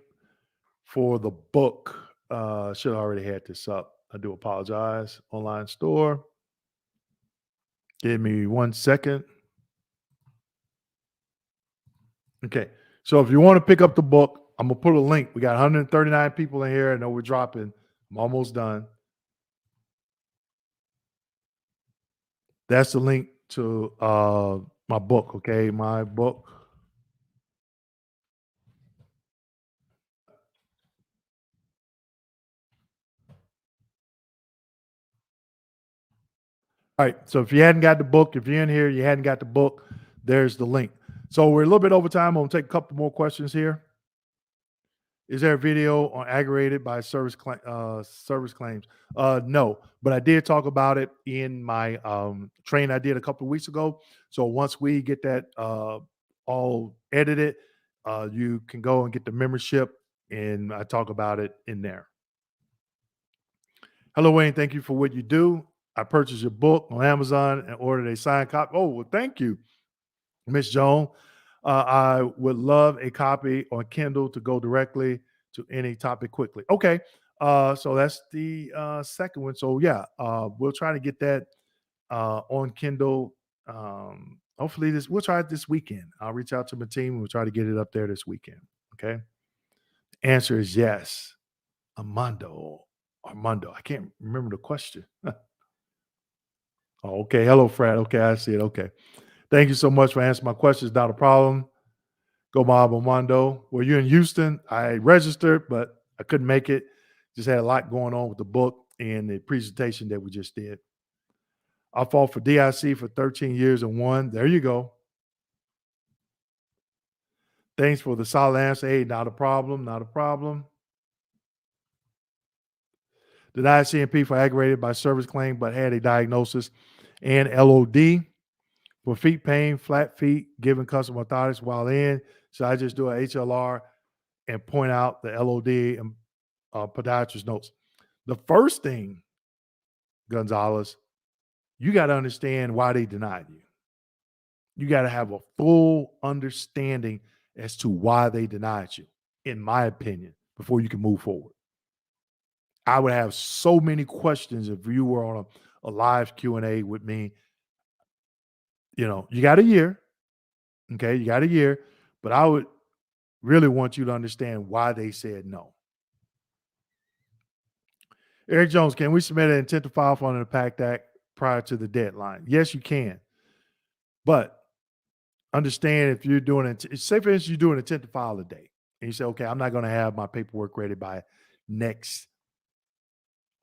for the book. Should have already had this up. I do apologize. Online store. Give me 1 second. Okay. So if you want to pick up the book, I'm going to put a link. We got 139 people in here. I know we're dropping. I'm almost done. That's the link to my book. Okay. My book. All right. So if you hadn't got the book, if you're in here, you hadn't got the book, there's the link. So we're a little bit over time. I'm going to take a couple more questions here. Is there a video on aggravated by service claims? No, but I did talk about it in my training I did a couple of weeks ago. So once we get that all edited, you can go and get the membership, and I talk about it in there. Hello, Wayne. Thank you for what you do. I purchased your book on Amazon and ordered a signed copy. Oh, well, thank you, Miss Joan. I would love a copy on Kindle to go directly to any topic quickly. Okay. So that's the second one. So yeah, we'll try to get that on Kindle. Hopefully we'll try it this weekend. I'll reach out to my team and we'll try to get it up there this weekend. Okay. Answer is yes. Armando. I can't remember the question. Oh, okay. Hello, Fred. Okay, I see it. Okay. Thank you so much for answering my questions. Not a problem. Go Mob Armando. Well, you're in Houston. I registered, but I couldn't make it. Just had a lot going on with the book and the presentation that we just did. I fought for DIC for 13 years and won. There you go. Thanks for the solid answer. Hey, not a problem. Not a problem. Denied CMP for aggravated by service claim, but had a diagnosis and LOD. For feet pain, flat feet, giving customer orthotics while in. So I just do a HLR and point out the LOD and podiatrist notes. The first thing, Gonzalez, you got to understand why they denied you. You got to have a full understanding as to why they denied you, in my opinion, before you can move forward. I would have so many questions if you were on a live Q&A with me. You know, you got a year. Okay, you got a year, but I would really want you to understand why they said no. Eric Jones, can we submit an intent to file under the PACT Act prior to the deadline? Yes, you can. But understand if you're doing it, say for instance, you're doing intent to file today, and you say, okay, I'm not going to have my paperwork ready by next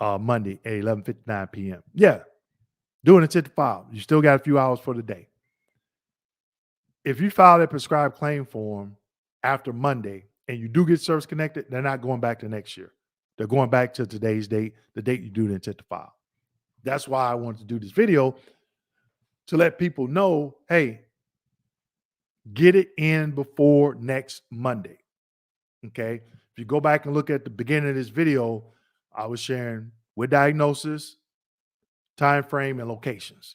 Monday at 11:59 p.m. Yeah, do an intent to file. You still got a few hours for the day. If you file that prescribed claim form after Monday and you do get service connected, they're not going back to next year. They're going back to today's date, the date you do the intent to file. That's why I wanted to do this video to let people know, hey, get it in before next Monday. Okay. If you go back and look at the beginning of this video, I was sharing with diagnosis, time frame, and locations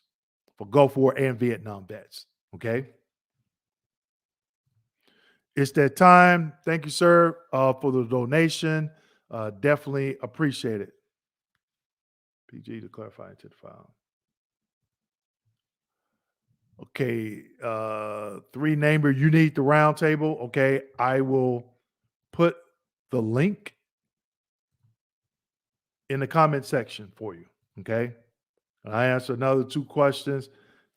for Gulf War and Vietnam vets. Okay. It's that time. Thank you, sir, for the donation. Definitely appreciate it. PG to clarify into the file. Okay. Three neighbor, you need the round table. Okay. I will put the link in the comment section for you. Okay. And I answer another two questions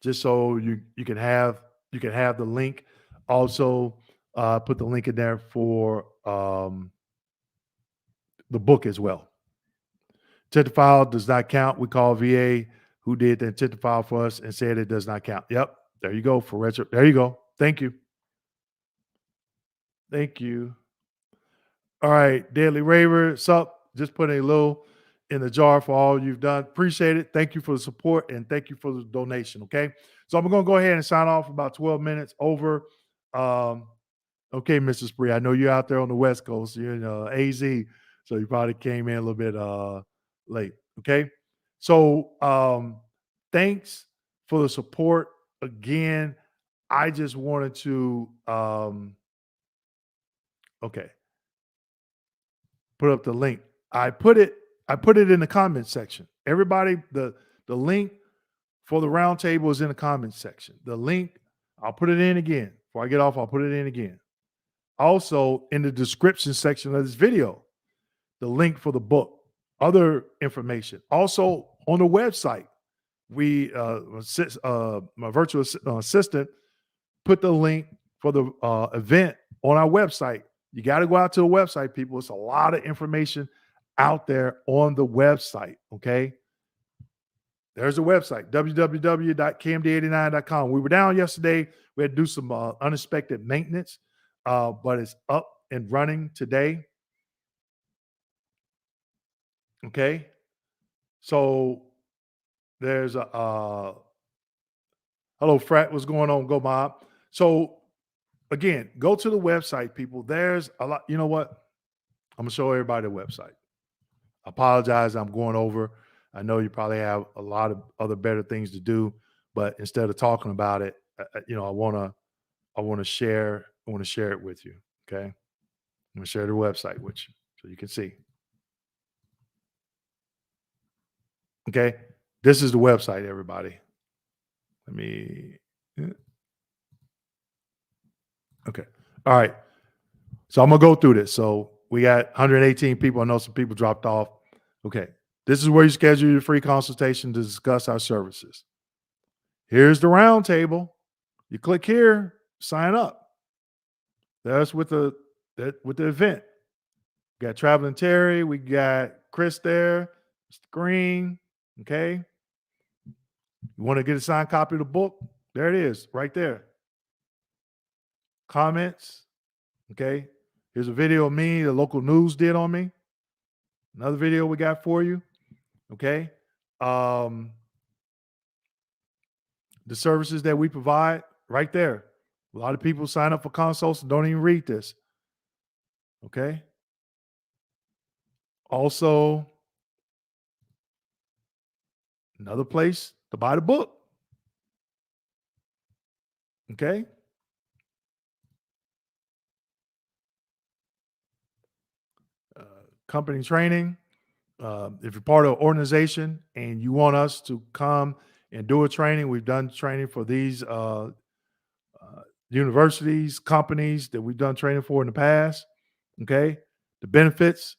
just so you can have the link. Also, put the link in there for the book as well. Intent to file does not count. We call VA who did the intent to file for us and said it does not count. Yep. There you go for retro. There you go. Thank you. Thank you. All right, Deadly Raver, sup? Just putting a little in the jar for all you've done. Appreciate it. Thank you for the support and thank you for the donation. Okay. So I'm gonna go ahead and sign off about 12 minutes over. Okay, Mr. Spree. I know you're out there on the West Coast. You're in AZ, so you probably came in a little bit late. Okay. So thanks for the support. Again, I just wanted to okay. Put up the link. I put it in the comment section. Everybody, the link for the roundtable is in the comment section. The link, I'll put it in again. Before I get off, I'll put it in again. Also, in the description section of this video, the link for the book, other information. Also, on the website, we my virtual assistant put the link for the event on our website. You got to go out to the website, people. It's a lot of information out there on the website. Okay. There's a website, www.kmd89.com. We were down yesterday. We had to do some unexpected maintenance, but it's up and running today. Okay. So there's a hello, Frat. What's going on? Go Mob. So again, go to the website, people. There's a lot. You know what? I'm gonna show everybody the website. I apologize. I'm going over. I know you probably have a lot of other better things to do, but instead of talking about it, I want to share. I want to share it with you. Okay. I'm gonna share the website with you so you can see. Okay. This is the website, everybody. Let me. Okay. All right. So I'm gonna go through this. So we got 118 people. I know some people dropped off. Okay. This is where you schedule your free consultation to discuss our services. Here's the round table. You click here, sign up. That's with the event. We got Traveling Terry. We got Chris there. Mr. Green. Okay. You want to get a signed copy of the book? There it is, right there. Comments. Okay. Here's a video of me, the local news did on me. Another video we got for you. Okay. The services that we provide right there. A lot of people sign up for consults and don't even read this. Okay. Also, another place to buy the book. Okay. Company training. If you're part of an organization and you want us to come and do a training, we've done training for these universities, companies that we've done training for in the past. Okay. The benefits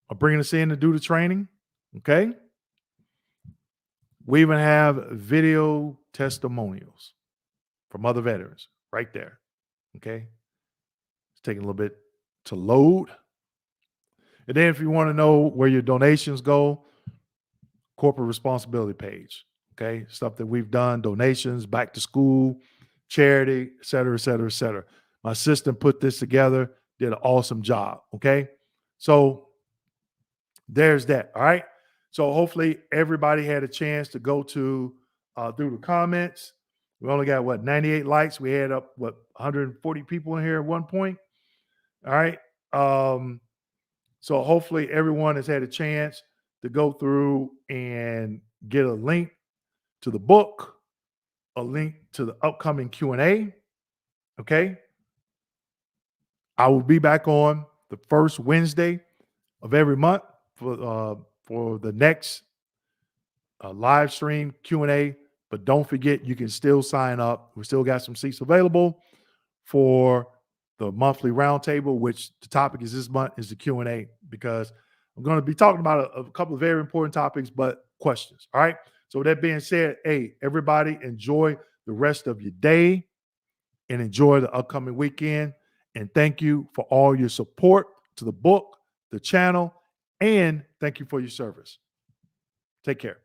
of bringing us in to do the training. Okay. We even have video testimonials from other veterans right there. Okay. It's taking a little bit to load. And then if you want to know where your donations go, corporate responsibility page. Okay. Stuff that we've done, donations, back to school, charity, et cetera, et cetera, et cetera. My assistant put this together, did an awesome job. Okay. So there's that. All right. So hopefully everybody had a chance to go to through the comments. We only got 98 likes. We had up 140 people in here at one point. All right. So hopefully everyone has had a chance to go through and get a link to the book, a link to the upcoming Q&A. Okay. I will be back on the first Wednesday of every month for the next live stream Q&A. But don't forget, you can still sign up. We still got some seats available for the monthly roundtable, which the topic is this month is the Q&A, because I'm going to be talking about a couple of very important topics, but questions. All right. So with that being said, hey, everybody enjoy the rest of your day and enjoy the upcoming weekend. And thank you for all your support to the book, the channel, and thank you for your service. Take care.